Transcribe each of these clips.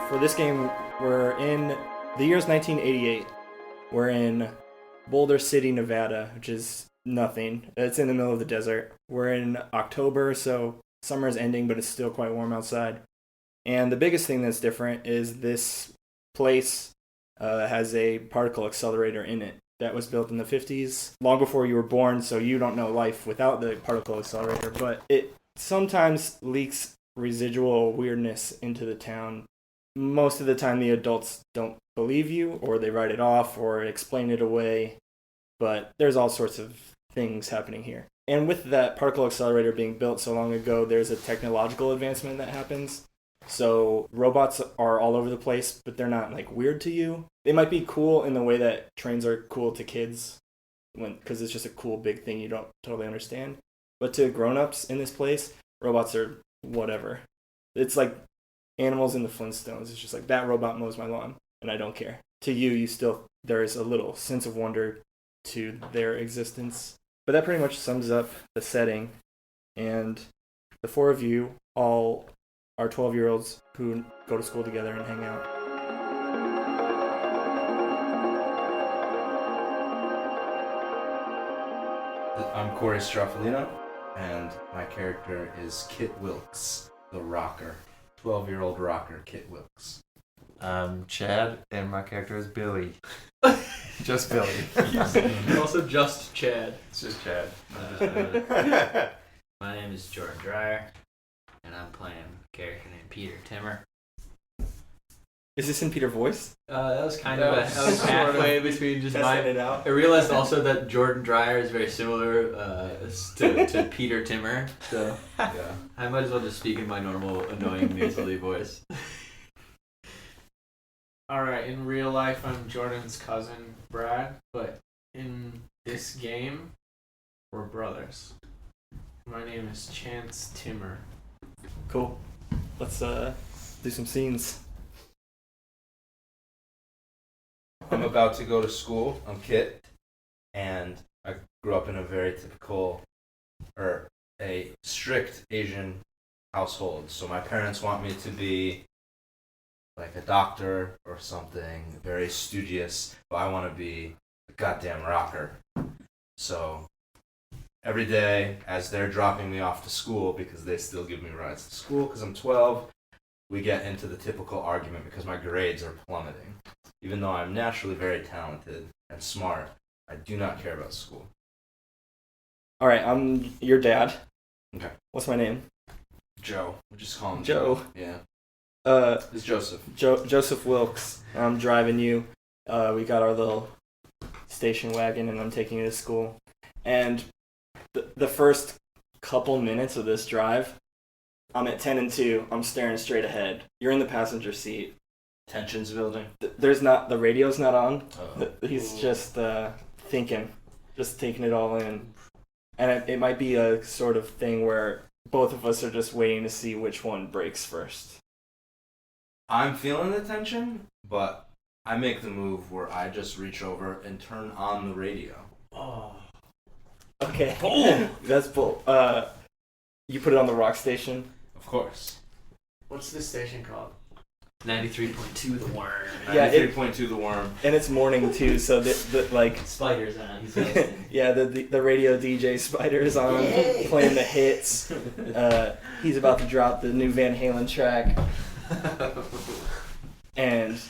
For this game, we're in the year's 1988. We're in Boulder City, Nevada, which is nothing. It's in the middle of the desert. We're in October, so summer's ending, but it's still quite warm outside. And the biggest thing that's different is this place has a particle accelerator in it that was built in the 50s, long before you were born, so you don't know life without the particle accelerator, but it sometimes leaks residual weirdness into the town. Most of the time the adults don't believe you, or they write it off, or explain it away, but there's all sorts of things happening here. And with that particle accelerator being built so long ago, there's a technological advancement that happens. So robots are all over the place, but they're not like weird to you. They might be cool in the way that trains are cool to kids, because it's just a cool big thing you don't totally understand. But to grown-ups in this place, robots are whatever. It's like animals in the Flintstones. It's just like, that robot mows my lawn, and I don't care. To you there is a little sense of wonder to their existence. But that pretty much sums up the setting. And the four of you all are 12-year-olds who go to school together and hang out. I'm Corey Straffolino, and my character is Kit Wilkes, the rocker. 12-year-old rocker, Kit Wilkes. I'm Chad, and my character is Billy. Just Billy. Also just Chad. It's just Chad. My name is Jordan Dreyer, and I'm playing a character named Peter Timmer. Is this in Peter voice? That was halfway between just mine. It out. I realized also that Jordan Dreyer is very similar to Peter Timmer, so Yeah. I might as well just speak in my normal, annoying, nasally voice. Alright, in real life I'm Jordan's cousin, Brad, but in this game, we're brothers. My name is Chance Timmer. Cool. Let's do some scenes. I'm about to go to school. I'm Kit, and I grew up in a very typical, or a strict Asian household. So my parents want me to be like a doctor or something, very studious, but I want to be a goddamn rocker. So every day, as they're dropping me off to school, because they still give me rides to school because I'm 12, we get into the typical argument because my grades are plummeting. Even though I'm naturally very talented and smart, I do not care about school. All right, I'm your dad. Okay. What's my name? Joe. We'll just call him Joe. Yeah. Uh, It's Joseph. Joseph Wilkes. I'm driving you. We got our little station wagon, and I'm taking you to school. And the first couple minutes of this drive, I'm at 10 and 2. I'm staring straight ahead. You're in the passenger seat. Tensions building. The radio's not on. Oh. He's just thinking, just taking it all in. And it might be a sort of thing where both of us are just waiting to see which one breaks first. I'm feeling the tension, but I make the move where I just reach over and turn on the radio. Oh. Okay. That's bull. You put it on the rock station? Of course. What's this station called? 93.2 The Worm. Yeah, 93.2 The Worm. And it's morning too, so the like Spider's on. He's listening. yeah, the radio DJ Spider is on, playing the hits. He's about to drop the new Van Halen track. And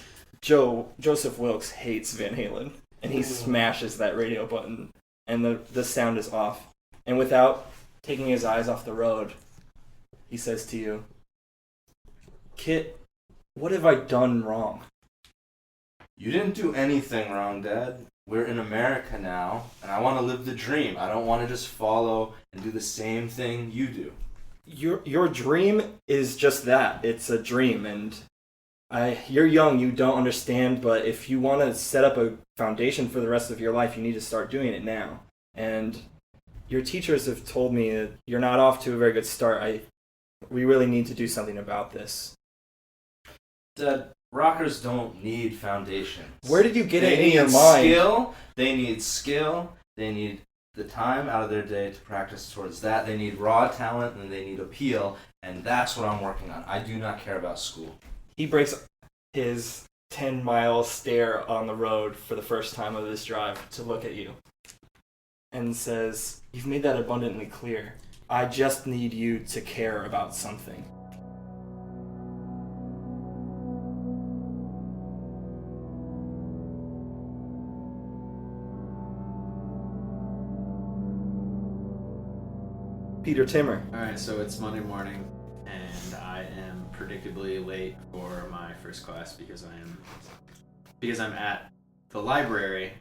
Joseph Wilkes hates Van Halen, and he smashes that radio button, and the sound is off. And without taking his eyes off the road, he says to you, "Kit, what have I done wrong?" You didn't do anything wrong, Dad. We're in America now, and I want to live the dream. I don't want to just follow and do the same thing you do. Your dream is just that. It's a dream, and you're young, you don't understand, but if you want to set up a foundation for the rest of your life, you need to start doing it now. And your teachers have told me that you're not off to a very good start. We really need to do something about this. Dad, rockers don't need foundations. Where did you get They it in need your mind? They need skill. They need the time out of their day to practice towards that. They need raw talent, and they need appeal, and that's what I'm working on. I do not care about school. He breaks his 10-mile stare on the road for the first time of this drive to look at you and says, "You've made that abundantly clear. I just need you to care about something." Peter Timmer. Alright, so it's Monday morning, and I am predictably late for my first class because I'm at the library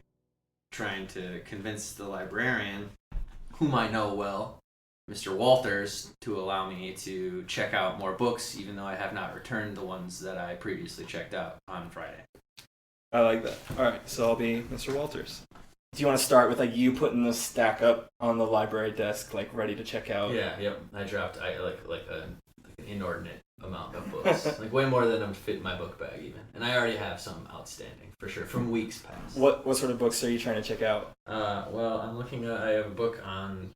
trying to convince the librarian, whom I know well, Mr. Walters, to allow me to check out more books, even though I have not returned the ones that I previously checked out on Friday. I like that. Alright, so I'll be Mr. Walters. Do you want to start with like you putting the stack up on the library desk, like ready to check out? Yeah, yep. I dropped an inordinate amount of books, like way more than would fit in my book bag even, and I already have some outstanding for sure from weeks past. What sort of books are you trying to check out? Well, I'm looking at. I have a book on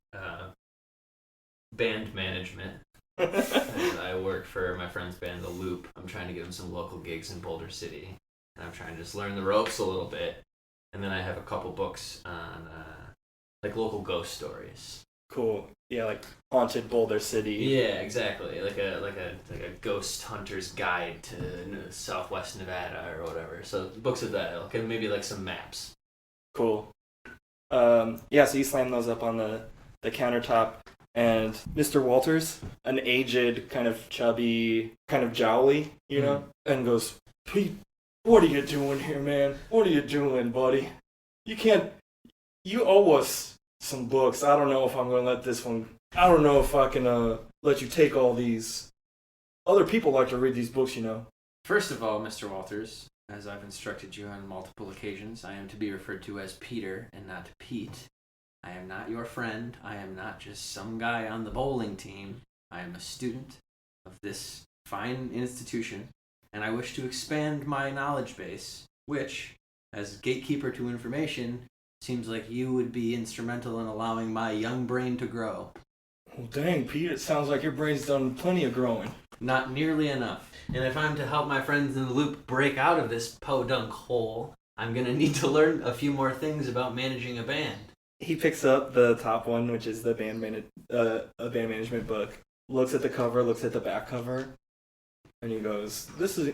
band management. And I work for my friend's band, The Loop. I'm trying to get him some local gigs in Boulder City, and I'm trying to just learn the ropes a little bit. And then I have a couple books on like local ghost stories. Cool. Yeah, like Haunted Boulder City. Yeah, exactly. Like a ghost hunter's guide to Southwest Nevada or whatever. So books of that ilk, and maybe like some maps. Cool. Yeah, so you slam those up on the countertop, and Mr. Walters, an aged, kind of chubby, kind of jowly, you know, and goes, "Pete, what are you doing here, man? What are you doing, buddy? You owe us some books. I don't know if I'm going to let this one, I don't know if I can let you take all these. Other people like to read these books, you know." First of all, Mr. Walters, as I've instructed you on multiple occasions, I am to be referred to as Peter and not Pete. I am not your friend. I am not just some guy on the bowling team. I am a student of this fine institution, and I wish to expand my knowledge base, which, as gatekeeper to information, seems like you would be instrumental in allowing my young brain to grow. Well, dang, Pete, it sounds like your brain's done plenty of growing. Not nearly enough. And if I'm to help my friends in the loop break out of this podunk hole, I'm going to need to learn a few more things about managing a band. He picks up the top one, which is the band management book, looks at the cover, looks at the back cover, and he goes, "This is,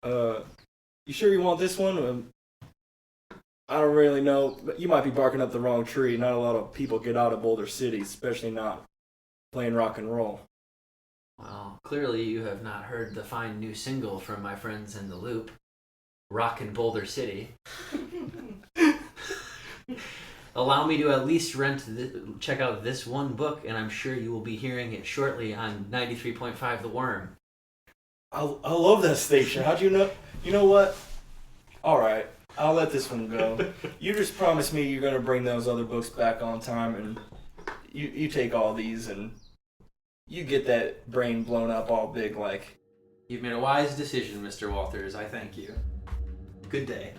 you sure you want this one? I don't really know. You might be barking up the wrong tree. Not a lot of people get out of Boulder City, especially not playing rock and roll." Well, clearly you have not heard the fine new single from my friends in the loop, Rockin' Boulder City. Allow me to at least check out this one book, and I'm sure you will be hearing it shortly on 93.5 The Worm. I love that station. How'd you know? You know what? All right, I'll let this one go. You just promise me you're going to bring those other books back on time, and you take all these, and you get that brain blown up all big like. You've made a wise decision, Mr. Walters. I thank you. Good day.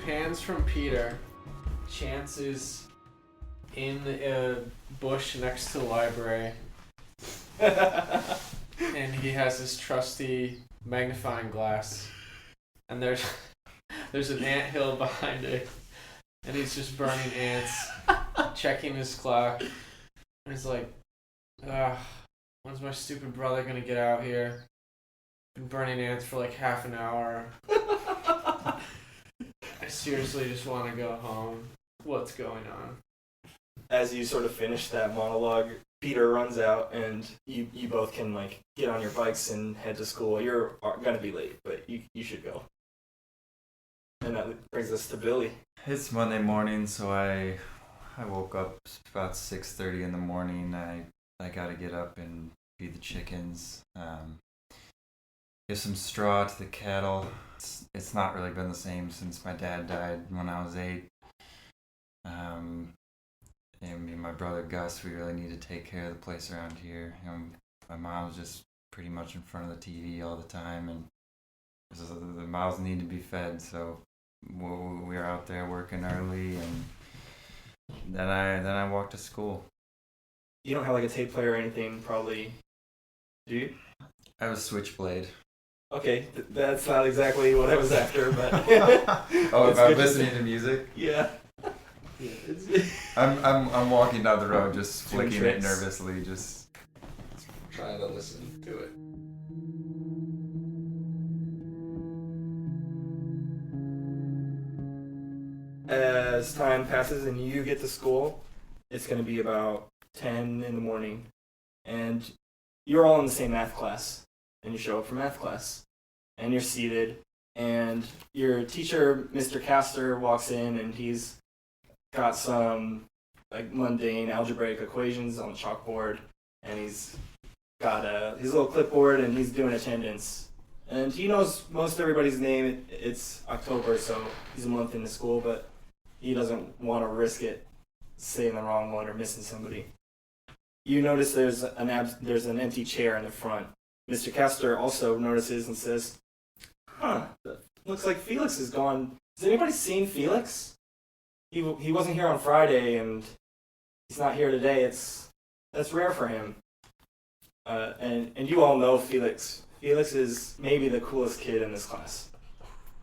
Pans from Peter. Chance is in a bush next to the library, and he has his trusty magnifying glass, and there's an anthill behind it, and he's just burning ants, checking his clock, and he's like, when's my stupid brother gonna get out here? Been burning ants for like half an hour. I seriously just want to go home. What's going on? As you sort of finish that monologue, Peter runs out, and you both can like get on your bikes and head to school. You're gonna be late, but you should go. And that brings us to Billy. It's Monday morning, so I woke up about 6:30 in the morning. I gotta get up and feed the chickens. Give some straw to the cattle. It's not really been the same since my dad died when I was 8. And me and my brother Gus, we really need to take care of the place around here. My mom's just pretty much in front of the TV all the time, and the mouths need to be fed. So we were out there working early, and then I walked to school. You don't have like a tape player or anything, probably, do you? I was Switchblade. Okay, that's not exactly what I was after, but Oh, It's about good to listening see. to music. yeah. I'm walking down the road, just Doing flicking it tricks. nervously, just trying to listen to it. As time passes and you get to school, it's going to be about 10 in the morning, and you're all in the same math class, and you show up for math class, and you're seated, and your teacher, Mr. Castor, walks in, and he's got some like mundane algebraic equations on the chalkboard, and he's got his little clipboard, and he's doing attendance. And he knows most everybody's name. It's October, so he's a month into school, but he doesn't want to risk it saying the wrong one or missing somebody. You notice there's an empty chair in the front. Mr. Castor also notices and says, "Huh, looks like Felix is gone. Has anybody seen Felix? He wasn't here on Friday, and he's not here today. That's rare for him." And you all know Felix. Felix is maybe the coolest kid in this class.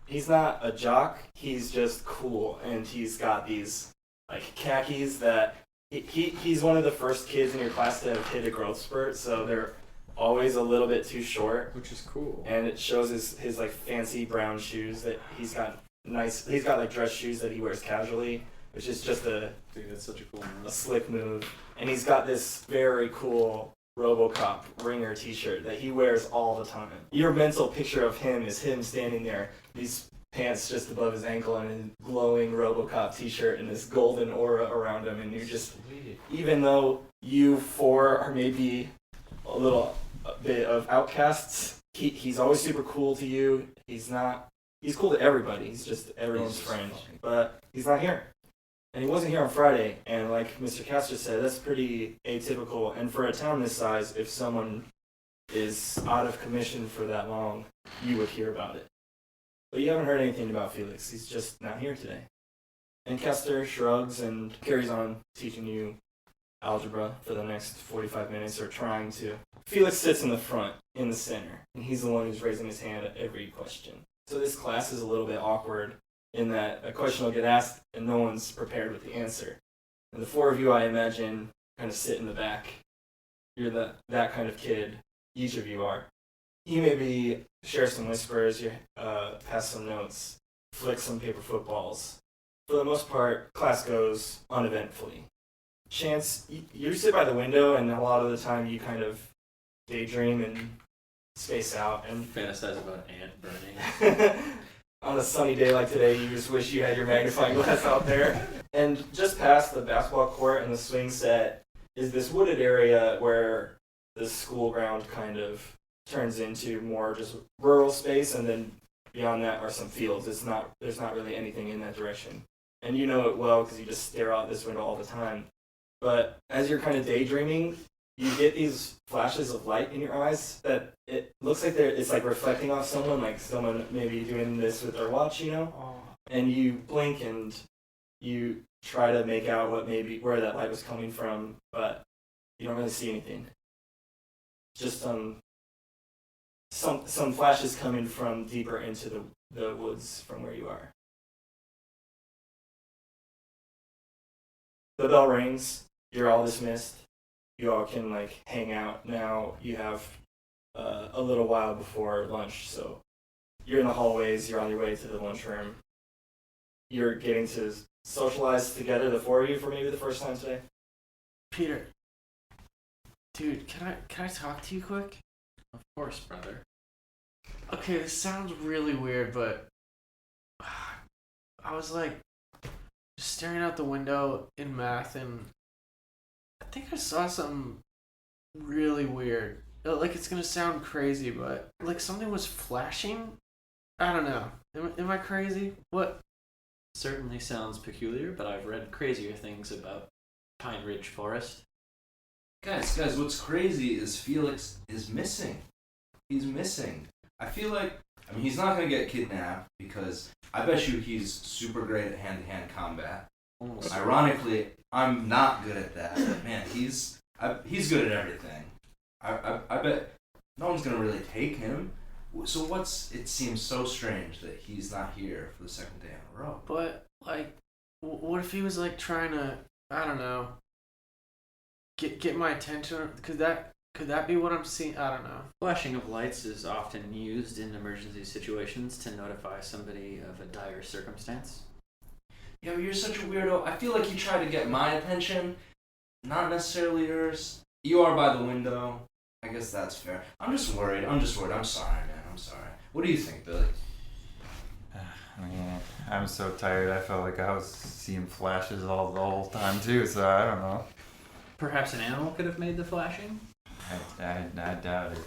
He's not a jock, he's just cool, and he's got these like khakis that he's one of the first kids in your class to have hit a growth spurt, so they're always a little bit too short, Which is cool. and it shows his like fancy brown shoes that he's got like dress shoes that he wears casually, which is just a Dude, that's such a cool a move. slick move. And he's got this very cool RoboCop ringer t-shirt that he wears all the time. Your mental picture of him is him standing there, these pants just above his ankle and his glowing RoboCop t-shirt and this golden aura around him, and you just, even though you four are maybe a bit of outcasts, he's always super cool to you. He's cool to everybody. He's just everyone's friend. But he's not here. And he wasn't here on Friday, and like Mr. Castor said, that's pretty atypical. And for a town this size, if someone is out of commission for that long, you would hear about it. But you haven't heard anything about Felix. He's just not here today. And Castor shrugs and carries on teaching you algebra for the next 45 minutes, or trying to. Felix sits in the front, in the center, and he's the one who's raising his hand at every question. So this class is a little bit awkward, in that a question will get asked and no one's prepared with the answer. And the four of you, I imagine, kind of sit in the back. You're that kind of kid. Each of you are. You maybe share some whispers, you pass some notes, flick some paper footballs. For the most part, class goes uneventfully. Chance, you sit by the window, and a lot of the time you kind of daydream and space out and Fantasize about ant burning. on a sunny day like today, you just wish you had your magnifying glass out there. And just past the basketball court and the swing set is this wooded area where the school ground kind of turns into more just rural space, and then beyond that are some fields. There's not really anything in that direction. And you know it well because you just stare out this window all the time. But as you're kind of daydreaming, you get these flashes of light in your eyes that it looks like it's like reflecting off someone, like someone maybe doing this with their watch, you know? And you blink and you try to make out where that light was coming from, but you don't really see anything. Just some flashes coming from deeper into the woods from where you are. The bell rings, you're all dismissed. You all can like hang out now. You have a little while before lunch, so you're in the hallways, you're on your way to the lunchroom. You're getting to socialize together, the four of you, for maybe the first time today. Peter. Dude, can I talk to you quick? Of course, brother. Okay, this sounds really weird, but I was like just staring out the window in math, and I think I saw something really weird. Like, it's gonna sound crazy, but like something was flashing. I don't know. Am I crazy? What? Certainly sounds peculiar, but I've read crazier things about Pine Ridge Forest. Guys, what's crazy is Felix is missing. he's missing. I feel like, I mean, he's not gonna get kidnapped because I bet you he's super great at hand-to-hand combat. Almost. Ironically, I'm not good at that. But man, he's good at everything. I bet no one's gonna really take him. So it seems so strange that he's not here for the second day in a row. But like, what if he was like trying to, I don't know, get my attention? Could that be what I'm seeing? I don't know. Flashing of lights is often used in emergency situations to notify somebody of a dire circumstance. Yeah, but you're such a weirdo. I feel like you try to get my attention, not necessarily yours. You are by the window. I guess that's fair. I'm just worried. I'm sorry, man. I'm sorry. What do you think, Billy? I mean, I'm so tired. I felt like I was seeing flashes the whole time too. So I don't know. Perhaps an animal could have made the flashing? I doubt it.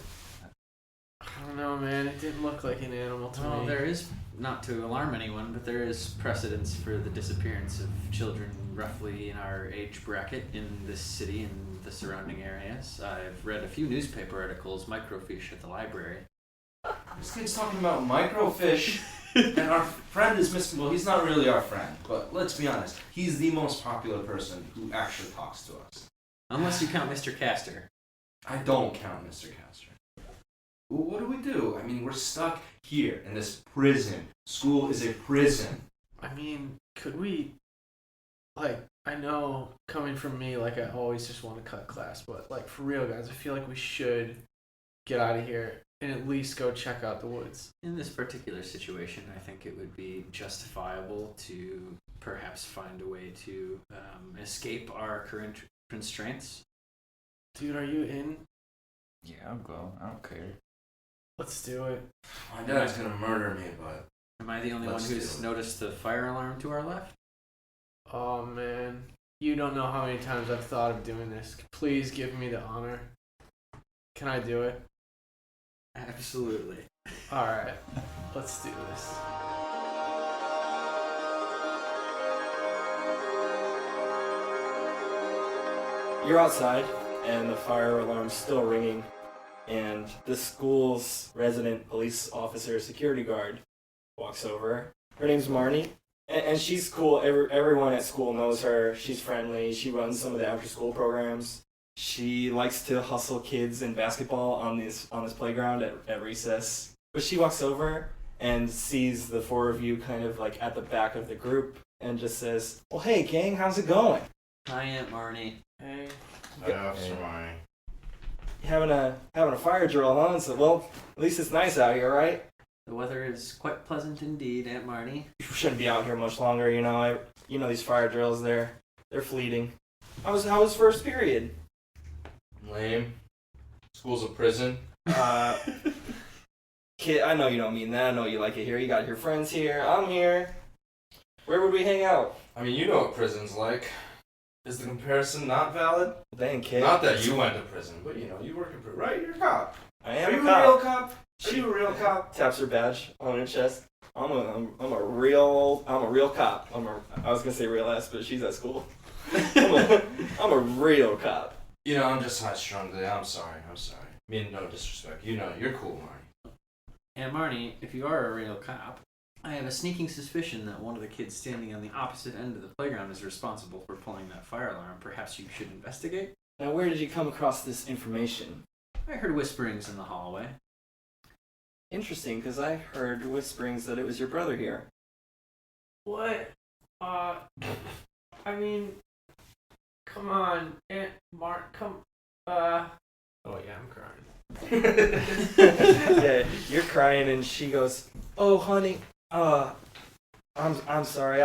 I don't know, man. It didn't look like an animal to Well, me. there is, not to alarm anyone, but there is precedence for the disappearance of children roughly in our age bracket in this city and the surrounding areas. I've read a few newspaper articles, microfiche at the library. This kid's talking about microfish, and our friend is missing. Well, he's not really our friend, but let's be honest. He's the most popular person who actually talks to us. Unless you count Mr. Castor. I don't count Mr. Castor. Well, what do we do? I mean, we're stuck here in this prison. School is a prison. I mean, could we, like, I know coming from me, like, I always just want to cut class, but, like, for real, guys, I feel like we should get out of here and at least go check out the woods. In this particular situation, I think it would be justifiable to perhaps find a way to escape our current constraints. Dude, are you in? Yeah, I'll go. I don't care. Let's do it. My dad's gonna murder me, but Am I the only Let's one do who's it. noticed the fire alarm to our left? Oh, man. You don't know how many times I've thought of doing this. Please give me the honor. Can I do it? Absolutely. Alright. Let's do this. You're outside, and the fire alarm's still ringing, and the school's resident police officer, security guard, walks over. Her name's Marnie, and she's cool. Everyone at school knows her. She's friendly. She runs some of the after-school programs. She likes to hustle kids in basketball on this playground at recess. But she walks over and sees the four of you kind of like at the back of the group, and just says, "Well, hey, gang, how's it going? Hi, Aunt Marnie. Hey. Hermione. You having a fire drill, huh?" So, well, at least it's nice out here, right? The weather is quite pleasant indeed, Aunt Marnie. You shouldn't be out here much longer, you know. These fire drills, they're fleeting. How was first period? Lame. School's a prison. Kid, I know you don't mean that. I know you like it here. You got your friends here. I'm here. Where would we hang out? I mean, you know what prison's like. Is the comparison not valid? Dang, kid. Not that you went to prison, but you know, you work in prison, right? You're a cop. I Are am you a cop. a real cop? Are you a real cop? Taps her badge on her chest. I'm a real cop. I was gonna say real ass, but she's at school. I'm a real cop. You know, I'm just high strung today. I'm sorry. I mean, no disrespect. You know, you're cool, Marnie. Aunt Marnie, if you are a real cop, I have a sneaking suspicion that one of the kids standing on the opposite end of the playground is responsible for pulling that fire alarm. Perhaps you should investigate? Now, where did you come across this information? I heard whisperings in the hallway. Interesting, because I heard whisperings that it was your brother here. What? I mean, come on, Aunt come. Oh yeah, I'm crying. Yeah, you're crying, and she goes, "Oh, honey, I'm sorry.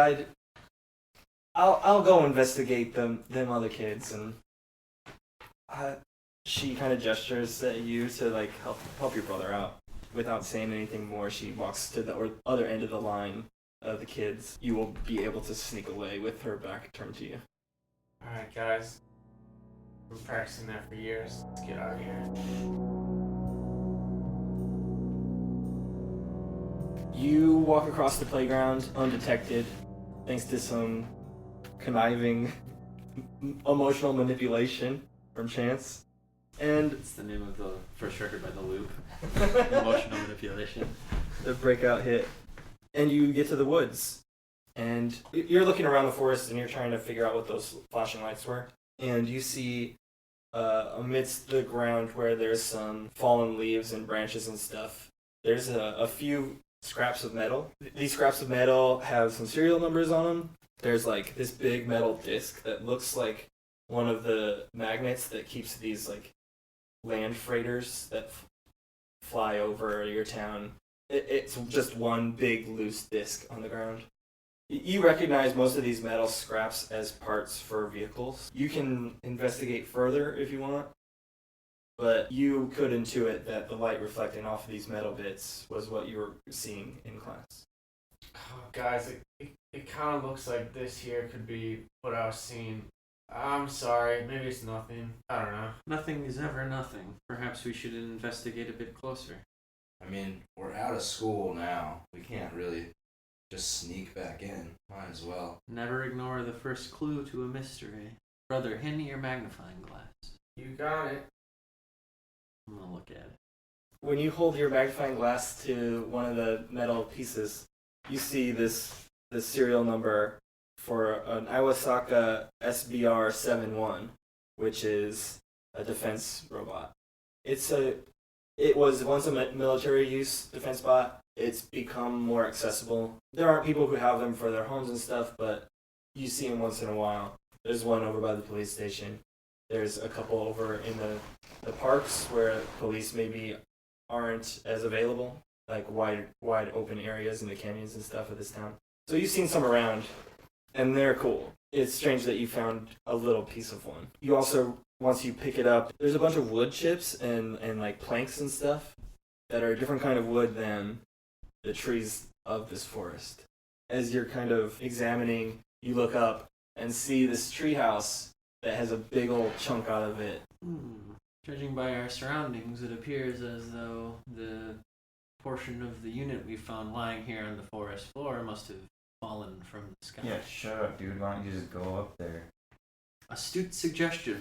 I'll go investigate them other kids." And she kind of gestures at you to like help your brother out. Without saying anything more, she walks to the other end of the line of the kids. You will be able to sneak away with her back turned to you. Alright, guys. I've been practicing that for years. Let's get out of here. You walk across the playground undetected, thanks to some conniving emotional manipulation from Chance. And It's the name of the first record by The Loop. Emotional manipulation. the breakout hit. And you get to the woods. And you're looking around the forest and you're trying to figure out what those flashing lights were. And you see amidst the ground where there's some fallen leaves and branches and stuff, there's a few scraps of metal. These scraps of metal have some serial numbers on them. There's like this big metal disc that looks like one of the magnets that keeps these like land freighters that fly over your town. It's just one big loose disc on the ground. You recognize most of these metal scraps as parts for vehicles. You can investigate further if you want, but you could intuit that the light reflecting off of these metal bits was what you were seeing in class. Oh, guys, it kind of looks like this here could be what I was seeing. I'm sorry, maybe it's nothing. I don't know. Nothing is ever nothing. Perhaps we should investigate a bit closer. I mean, we're out of school now. We can't really just sneak back in. Might as well. Never ignore the first clue to a mystery. Brother, hand me your magnifying glass. You got it. I'm gonna look at it. When you hold your magnifying glass to one of the metal pieces, you see this serial number for an Iwasaka SBR-71, which is a defense robot. It was once a military use defense bot. It's become more accessible. There aren't people who have them for their homes and stuff, but you see them once in a while. There's one over by the police station. There's a couple over in the parks where police maybe aren't as available, like wide open areas in the canyons and stuff of this town. So you've seen some around, and they're cool. It's strange that you found a little piece of one. You also, once you pick it up, there's a bunch of wood chips and like planks and stuff that are a different kind of wood than the trees of this forest. As you're kind of examining, you look up and see this treehouse that has a big old chunk out of it. Judging by our surroundings, it appears as though the portion of the unit we found lying here on the forest floor must have fallen from the sky. Yeah, shut up, dude. Why don't you just go up there? Astute suggestion.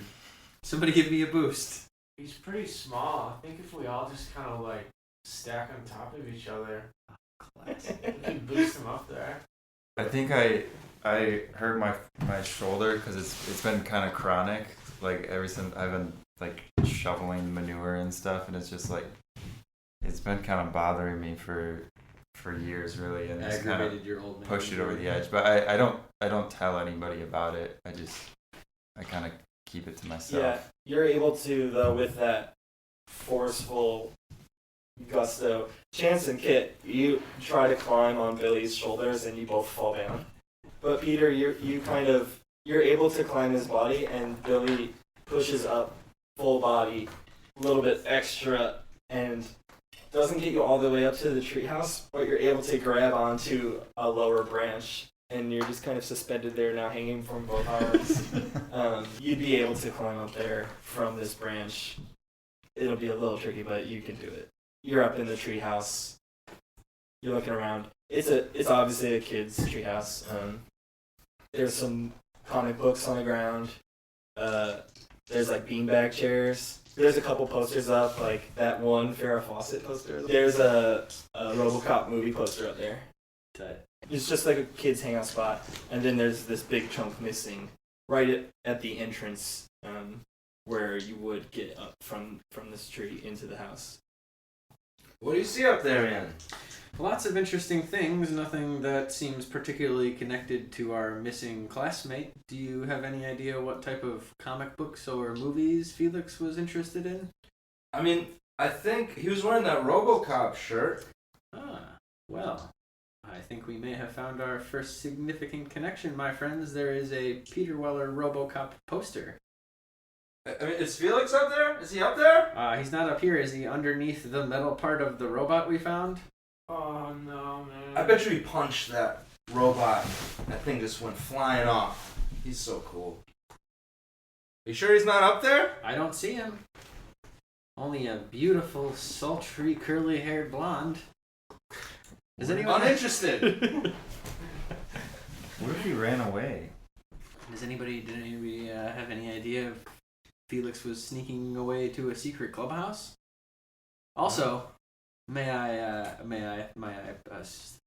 Somebody give me a boost. He's pretty small. I think if we all just kind of like stack on top of each other, Classic. we can boost him up there. I think I hurt my shoulder because it's been kind of chronic. Like ever since I've been like shoveling manure and stuff, and it's just like it's been kind of bothering me for years, really, and it's kind of your old man. pushed it over the edge. But I don't tell anybody about it. I kind of keep it to myself. Yeah, you're able to, though, with that forceful gusto. Chance and Kit, you try to climb on Billy's shoulders and you both fall down. But Peter, you're able to climb his body, and Billy pushes up full body, a little bit extra, and doesn't get you all the way up to the treehouse, but you're able to grab onto a lower branch, and you're just kind of suspended there now, hanging from both arms. You'd be able to climb up there from this branch. It'll be a little tricky, but you can do it. You're up in the treehouse. You're looking around. It's obviously a kid's treehouse. There's some comic books on the ground. There's like beanbag chairs. There's a couple posters up, like that one Farrah Fawcett poster. There's a RoboCop movie poster up there. It's just like a kid's hangout spot. And then there's this big chunk missing right at the entrance where you would get up from this tree into the house. What do you see up there, man? Lots of interesting things, nothing that seems particularly connected to our missing classmate. Do you have any idea what type of comic books or movies Felix was interested in? I mean, I think he was wearing that RoboCop shirt. Well, I think we may have found our first significant connection, my friends. There is a Peter Weller RoboCop poster. I mean, is Felix up there? Is he up there? He's not up here. Is he underneath the metal part of the robot we found? Oh no, man. I bet you he punched that robot. That thing just went flying off. He's so cool. You sure he's not up there? I don't see him. Only a beautiful, sultry, curly-haired blonde. Is anyone uninterested? What if he ran away? Did anybody have any idea of Felix was sneaking away to a secret clubhouse? Also, may I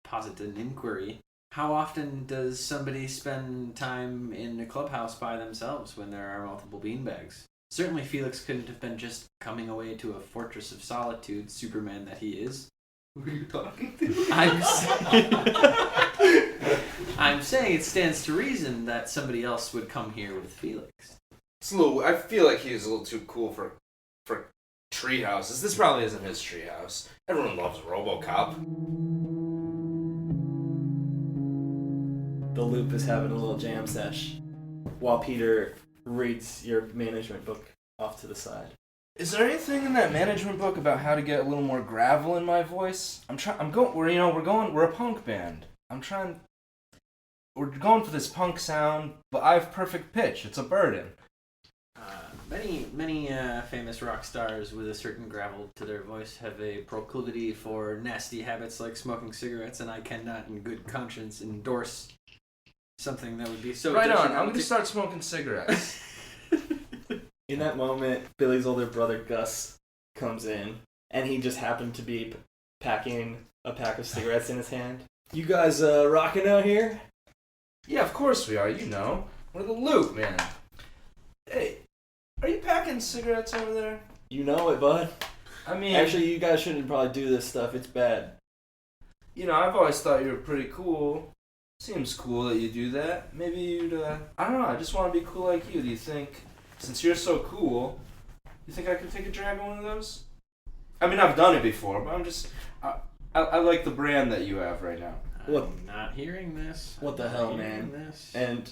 posit an inquiry? How often does somebody spend time in a clubhouse by themselves when there are multiple beanbags? Certainly Felix couldn't have been just coming away to a fortress of solitude, Superman that he is. Who are you talking to? I'm saying it stands to reason that somebody else would come here with Felix. It's a little. I feel like he was a little too cool for tree houses. This probably isn't his tree house. Everyone loves RoboCop. The Loop is having a little jam sesh while Peter reads your management book off to the side. Is there anything in that management book about how to get a little more gravel in my voice? We're a punk band. We're going for this punk sound, but I have perfect pitch. It's a burden. Many famous rock stars with a certain gravel to their voice have a proclivity for nasty habits like smoking cigarettes, and I cannot in good conscience endorse something that would be so... Right on, I'm going to start smoking cigarettes. In that moment, Billy's older brother Gus comes in, and he just happened to be packing a pack of cigarettes in his hand. You guys rocking out here? Yeah, of course we are, you know. We're the Loop, man. Hey, are you packing cigarettes over there? You know it, bud. I mean... Actually, you guys shouldn't probably do this stuff. It's bad. You know, I've always thought you were pretty cool. Seems cool that you do that. Maybe you'd, I don't know, I just want to be cool like you. Do you think, since you're so cool, you think I could take a drag on one of those? I mean, I've done it before, but I'm just... I like the brand that you have right now. I'm not hearing this. What the hell, man? This. And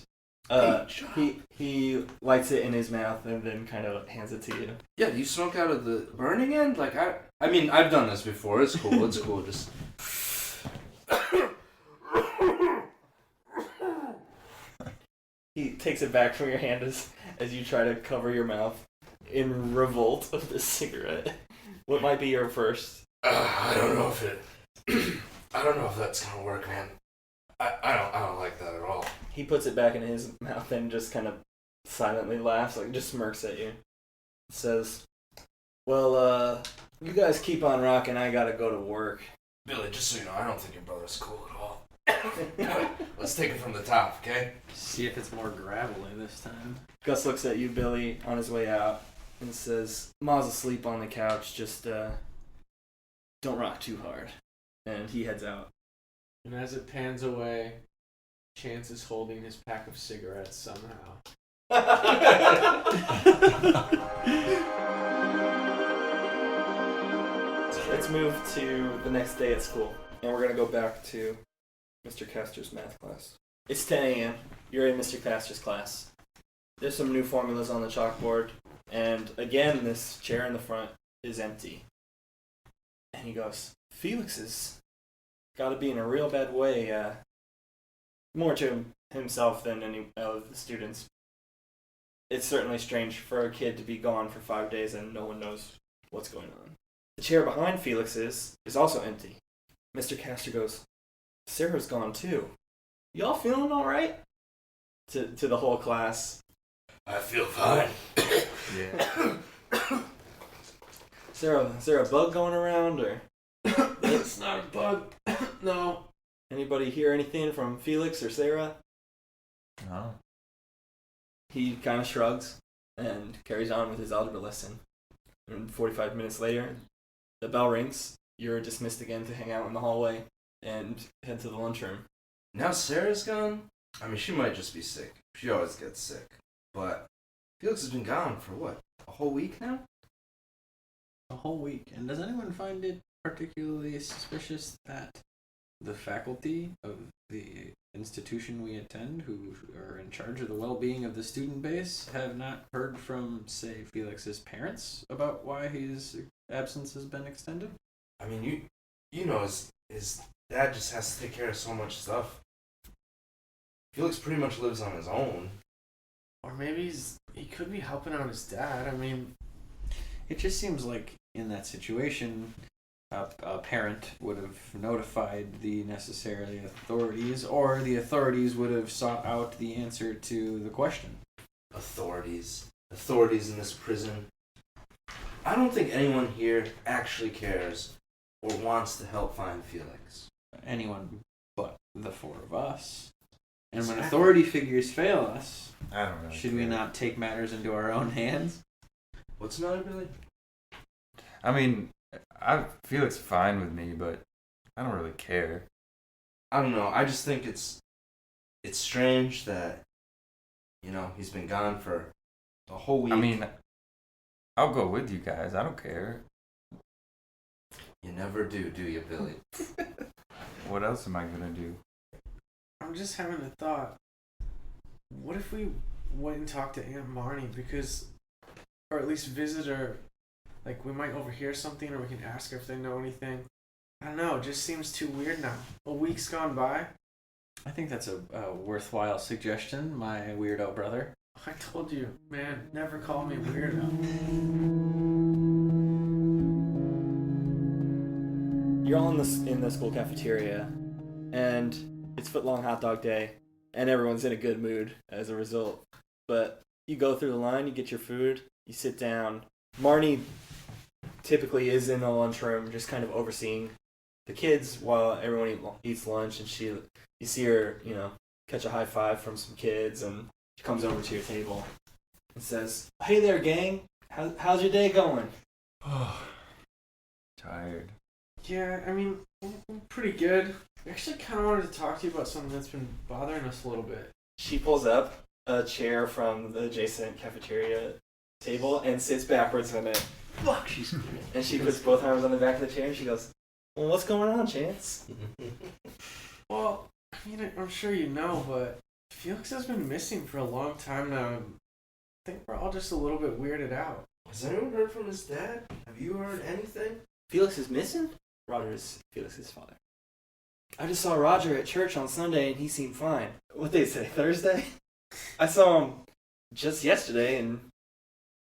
he lights it in his mouth and then kind of hands it to you. Yeah, do you smoke out of the burning end? Like, I mean, I've done this before. It's cool. It's cool. Just... He takes it back from your hand as you try to cover your mouth in revolt of the cigarette. What might be your first? I don't know if that's gonna work, man. I don't like that at all. He puts it back in his mouth and just kind of silently laughs, like just smirks at you. Says, "Well, you guys keep on rocking. I gotta go to work." Billy, just so you know, I don't think your brother's cool at all. Let's take it from the top, okay? See if it's more gravelly this time. Gus looks at you, Billy, on his way out, and says, "Ma's asleep on the couch. Just don't rock too hard." And he heads out. And as it pans away, Chance is holding his pack of cigarettes somehow. Let's move to the next day at school, and we're going to go back to Mr. Castor's math class. It's 10 a.m. You're in Mr. Castor's class. There's some new formulas on the chalkboard, and again, this chair in the front is empty. And he goes, "Felix has got to be in a real bad way, more to himself than any of the students. It's certainly strange for a kid to be gone for 5 days and no one knows what's going on." The chair behind Felix's is also empty. Mr. Castor goes, "Sarah's gone too. Y'all feeling all right?" To the whole class. I feel fine. Yeah. Is there a bug going around, or It's not a bug. No. anybody hear anything from Felix or Sarah? Oh. He kind of shrugs and carries on with his algebra lesson. And 45 minutes later, the bell rings. You're dismissed again to hang out in the hallway and head to the lunchroom. Now Sarah's gone? I mean, she might just be sick. She always gets sick. But Felix has been gone for what? A whole week now? A whole week. And does anyone find it particularly suspicious that the faculty of the institution we attend, who are in charge of the well-being of the student base, have not heard from, say, Felix's parents about why his absence has been extended? I mean, you know, his dad just has to take care of so much stuff. Felix pretty much lives on his own. Or maybe he could be helping out his dad. I mean, it just seems like in that situation, a parent would have notified the necessary authorities, or the authorities would have sought out the answer to the question. Authorities. authorities in this prison. I don't think anyone here actually cares or wants to help find Felix. Anyone but the four of us. And when Exactly. authority figures fail us, I don't really should we care. not take matters into our own hands? What's the matter, Billy? I mean, Felix is fine with me, but I don't really care. I don't know. I just think it's strange that, he's been gone for a whole week. I mean, I'll go with you guys. I don't care. You never do you, Billy? What else am I gonna do? I'm just having a thought. What if we went and talked to Aunt Marnie? Because, or at least visit her. Like, we might overhear something, or we can ask her if they know anything. I don't know. It just seems too weird now. A week's gone by. I think that's a worthwhile suggestion, my weirdo brother. I told you, man, never call me weirdo. You're all in the school cafeteria, and it's footlong hot dog day, and everyone's in a good mood as a result. But you go through the line, you get your food, you sit down. Marnie typically is in the lunchroom, just kind of overseeing the kids while everyone eats lunch, and you see her, catch a high five from some kids, and she comes over to your table and says, "Hey there, gang. How's your day going?" Oh, tired. Yeah, I mean, I'm pretty good. I actually kind of wanted to talk to you about something that's been bothering us a little bit. She pulls up a chair from the adjacent cafeteria table and sits backwards in it. Fuck, she's good. And she puts both arms on the back of the chair and she goes, "Well, what's going on, Chance?" Well, I mean, I'm sure you know, but Felix has been missing for a long time now. And I think we're all just a little bit weirded out. Has anyone heard from his dad? Have you heard anything? Felix is missing? Roger is Felix's father. I just saw Roger at church on Sunday and he seemed fine. What day say, Thursday? I saw him just yesterday and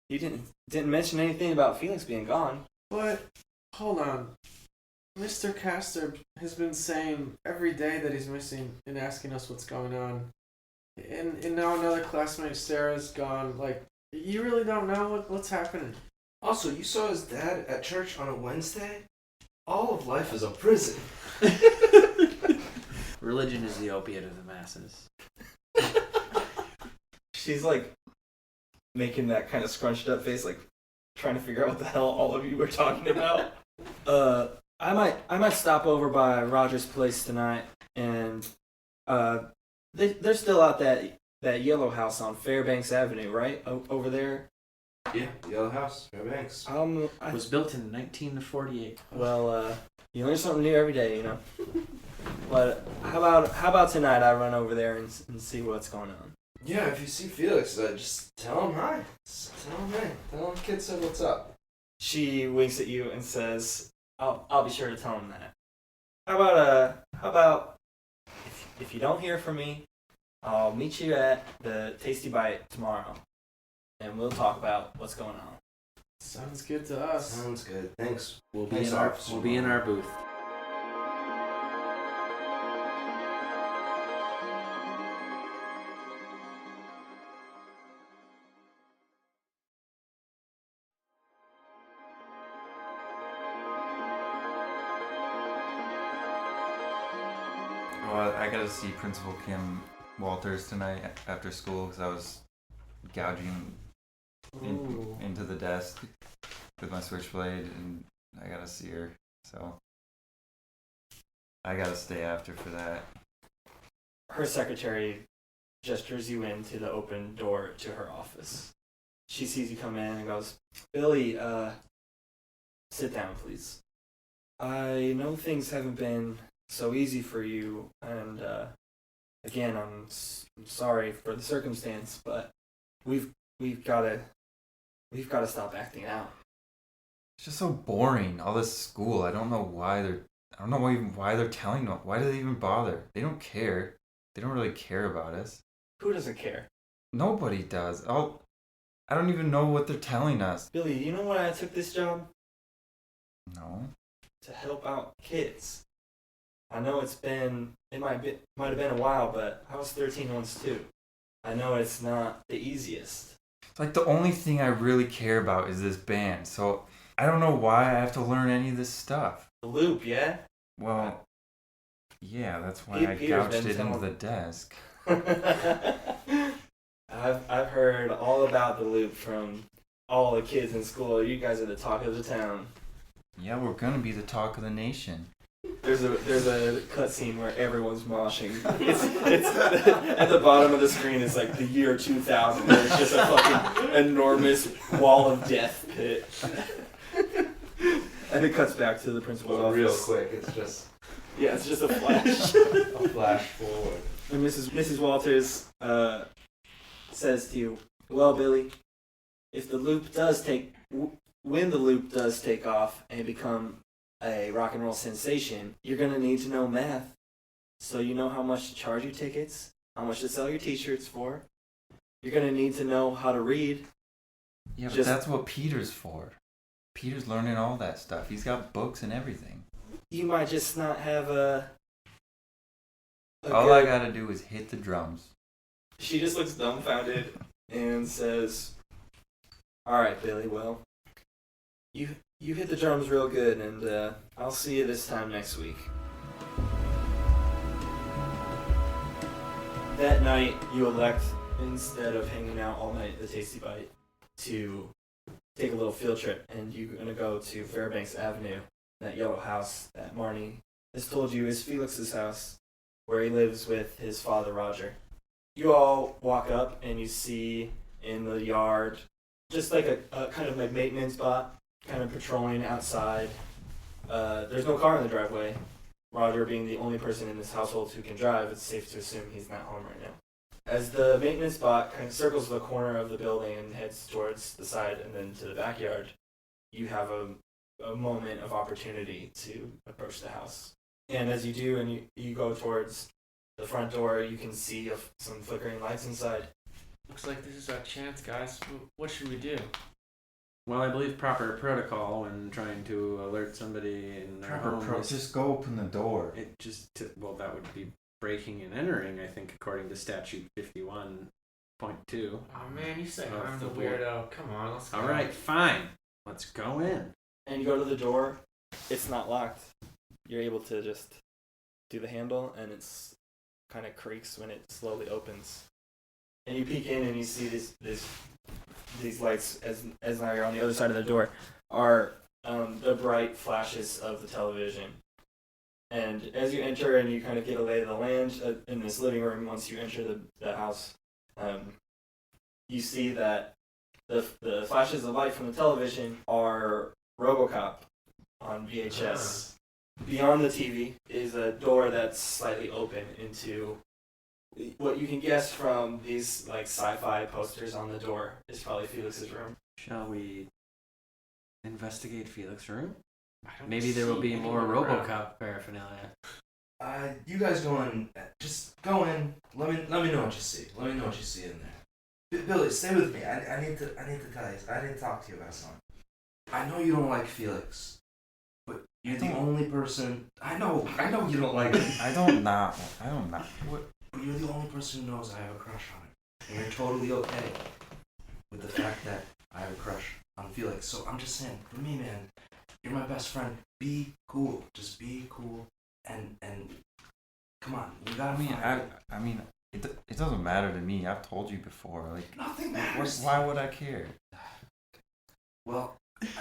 he didn't mention anything about Felix being gone. But, hold on. Mr. Castor has been saying every day that he's missing and asking us what's going on. And now another classmate, Sarah's gone. Like, you really don't know what's happening. Also, you saw his dad at church on a Wednesday? All of life is a prison. Religion is the opiate of the masses. She's like making that kind of scrunched up face, like trying to figure out what the hell all of you were talking about. I might stop over by Roger's place tonight, and they're still out that yellow house on Fairbanks Avenue, right? Over there. Yeah, the Yellow House, Fairbanks. It was built in 1948. Well, you learn something new every day, But how about tonight? I run over there and see what's going on. Yeah, if you see Felix, just tell him hi. Just tell him hey. Tell him the kid said what's up. She winks at you and says, "I'll be sure to tell him that." How about if you don't hear from me, I'll meet you at the Tasty Bite tomorrow, and we'll talk about what's going on. Sounds good to us. Sounds good. Thanks. We'll be Thanks, in our Officer we'll be in our booth. Well, I gotta see Principal Kim Walters tonight after school because I was gouging Ooh. into the desk with my switchblade, and I gotta see her. So I gotta stay after for that. Her secretary gestures you into the open door to her office. She sees you come in and goes, "Billy, sit down, please. I know things haven't been so easy for you, and again, I'm sorry for the circumstance, but we've got to stop acting out." It's just so boring. All this school. I don't know why they're telling them. Why do they even bother? They don't care. They don't really care about us. Who doesn't care? Nobody does. I don't even know what they're telling us. Billy, you know why I took this job? No. To help out kids. I know it might have been a while, but I was 13 once too. I know it's not the easiest. like the only thing I really care about is this band. So I don't know why I have to learn any of this stuff. The loop, yeah? Well, yeah, that's why I Peter's gouged been it into telling- the desk. I've heard all about the loop from all the kids in school. You guys are the talk of the town. Yeah, we're gonna be the talk of the nation. There's a cutscene where everyone's moshing. It's at the bottom of the screen. It's like the year 2000. And it's just a fucking enormous wall of death pit. And it cuts back to the principal's office. Real quick, it's just Yeah, it's just a flash. a flash forward. And Mrs. Walters says to you, "Well, Billy, if the loop does when the loop does take off and become a rock and roll sensation, you're gonna need to know math, so you know how much to charge your tickets, how much to sell your T-shirts for. You're gonna need to know how to read." Yeah, but Just- that's what Peter's for. Peter's learning all that stuff. He's got books and everything. You might just not have a All I gotta do is hit the drums. She just looks dumbfounded and says, "All right, Billy. Well, you hit the drums real good, and I'll see you this time next week." That night, you elect, instead of hanging out all night at the Tasty Bite, to take a little field trip, and you're gonna go to Fairbanks Avenue, that yellow house that Marnie has told you is Felix's house, where he lives with his father Roger. You all walk up and you see in the yard just like a kind of like maintenance bot kind of patrolling outside. There's no car in the driveway. Roger being the only person in this household who can drive, it's safe to assume he's not home right now. As the maintenance bot kind of circles the corner of the building and heads towards the side and then to the backyard, you have a moment of opportunity to approach the house. And as you do and you go towards the front door, you can see some flickering lights inside. Looks like this is our chance, guys. What should we do? Well, I believe proper protocol when trying to alert somebody in their home is Just go open the door. well, that would be breaking and entering, I think, according to statute 51.2. Oh man, you say Of I'm the the board. weirdo. Come on, let's go. All right, fine. Let's go in. And you go to the door, it's not locked. You're able to just do the handle, and it's kind of creaks when it slowly opens. And you peek in and you see these lights, as now you're on the other side of the door, are the bright flashes of the television. And as you enter and you kind of get a lay of the land in this living room, once you enter the house, you see that the flashes of light from the television are RoboCop on VHS. Beyond the TV is a door that's slightly open into what you can guess from these like sci-fi posters on the door is probably Felix's room. Shall we investigate Felix's room? I don't Maybe there will see be more anyone around. RoboCop paraphernalia. You guys go in. Just go in. Let me know what you see. Let me know what you see in there. Billy, stay with me. I need to tell you. I didn't talk to you about something. I know you don't like Felix, but you're the only person. I know you don't like him. I don't know. What? But you're the only person who knows I have a crush on him. And you're totally okay with the fact that I have a crush on Felix. So I'm just saying, for me, man, you're my best friend. Be cool. Just be cool. And come on, we gotta I mean, it doesn't matter to me. I've told you before. Like, nothing matters. why would I care? Well,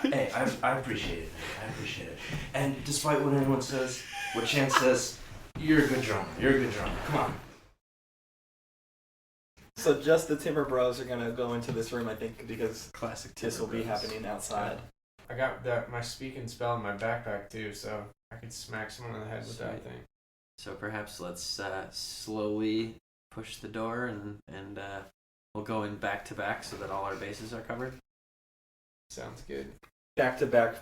hey, I appreciate it. I appreciate it. And despite what anyone says, what Chance says, you're a good drummer. You're a good drummer. Come on. So just the Timber Bros are gonna go into this room, I think, because Classic. this will be happening outside. I got my speaking spell in my backpack too, so I could smack someone in the head with that Sweet. thing. So perhaps let's slowly push the door and we'll go in back to back so that all our bases are covered. Sounds good. Back to back,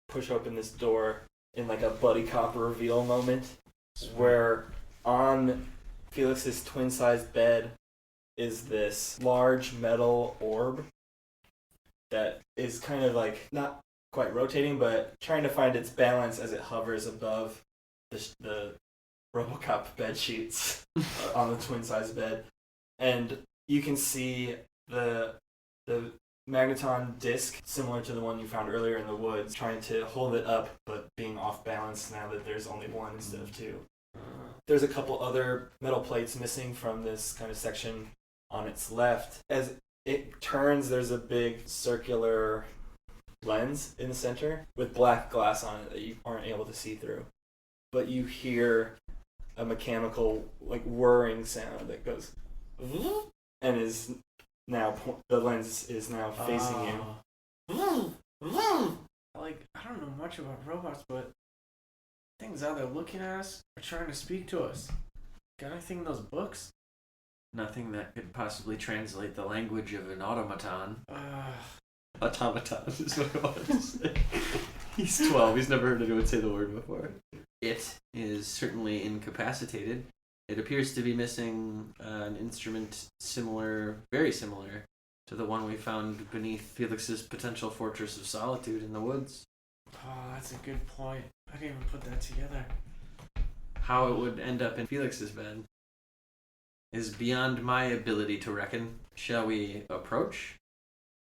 push open this door in like a buddy cop reveal moment, where on Felix's twin-sized bed is this large metal orb that is kind of like not quite rotating, but trying to find its balance as it hovers above the RoboCop bed sheets on the twin-sized bed, and you can see the the magneton disc, similar to the one you found earlier in the woods, trying to hold it up, but being off balance now that there's only one instead of two. There's a couple other metal plates missing from this kind of section on its left. As it turns, there's a big circular lens in the center with black glass on it that you aren't able to see through. But you hear a mechanical, like, whirring sound that goes and is now, the lens is now facing you. Like, I don't know much about robots, but things out there looking at us are trying to speak to us. Got anything in those books? Nothing that could possibly translate the language of an automaton. Automaton is what I wanted to say. He's 12. He's never heard anyone say the word before. It is certainly incapacitated. It appears to be missing an instrument very similar to the one we found beneath Felix's potential fortress of solitude in the woods. Oh, that's a good point. I didn't even put that together. How it would end up in Felix's bed is beyond my ability to reckon. Shall we approach?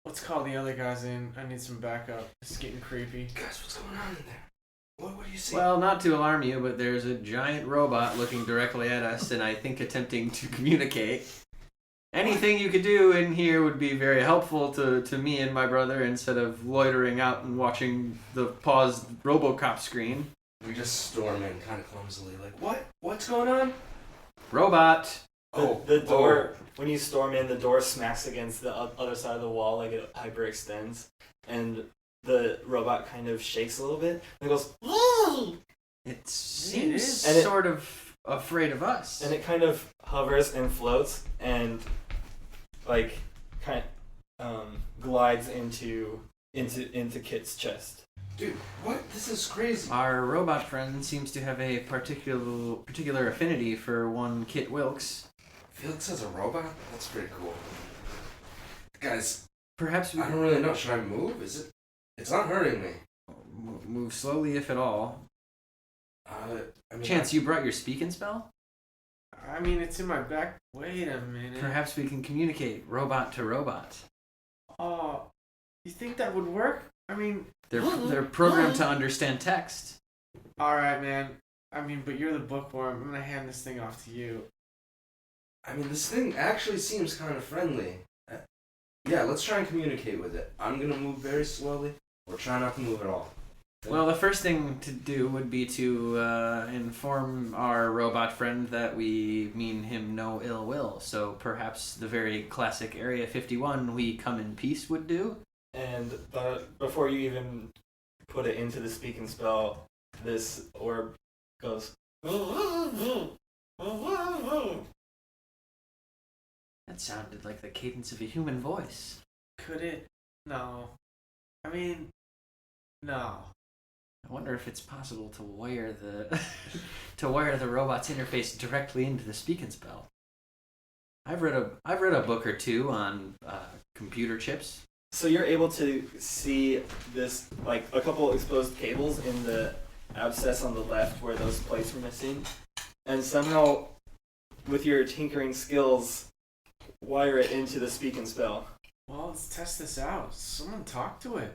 Let's call the other guys in. I need some backup. It's getting creepy. Guys, what's going on in there? What do you see? Well, not to alarm you, but there's a giant robot looking directly at us and I think attempting to communicate. Anything you could do in here would be very helpful to me and my brother instead of loitering out and watching the paused RoboCop screen. We just storm in kind of clumsily, like, what? What's going on? Robot! The door, when you storm in, the door smacks against the other side of the wall, like it hyperextends, and the robot kind of shakes a little bit, and it goes, It seems And it- sort of afraid of us. and it kind of hovers and floats, and like kind of glides into Kit's chest. Dude, what? This is crazy. Our robot friend seems to have a particular affinity for one Kit Wilkes. Felix has a robot? That's pretty cool. Guys, Perhaps we I don't really know. Should I move? Is it? It's not hurting me. move slowly, if at all. I mean, Chance, you brought your speak and spell? I mean, it's in my back. Wait a minute. Perhaps we can communicate robot to robot. Oh, you think that would work? I mean, They're programmed to understand text. all right, man. I mean, but you're the bookworm. I'm gonna hand this thing off to you. I mean, this thing actually seems kind of friendly. Yeah, let's try and communicate with it. I'm gonna move very slowly, or try not to move at all. Well, the first thing to do would be to inform our robot friend that we mean him no ill will. So perhaps the very classic Area 51, we come in peace would do. And before you even put it into the speak and spell, this orb goes. That sounded like the cadence of a human voice. Could it? No. I mean, no. I wonder if it's possible to wire the the robot's interface directly into the speak and spell. I've read a book or two on computer chips. So you're able to see this, like a couple exposed cables in the abscess on the left where those plates were missing, and somehow, with your tinkering skills, wire it into the speak and spell. Well, let's test this out. Someone talk to it.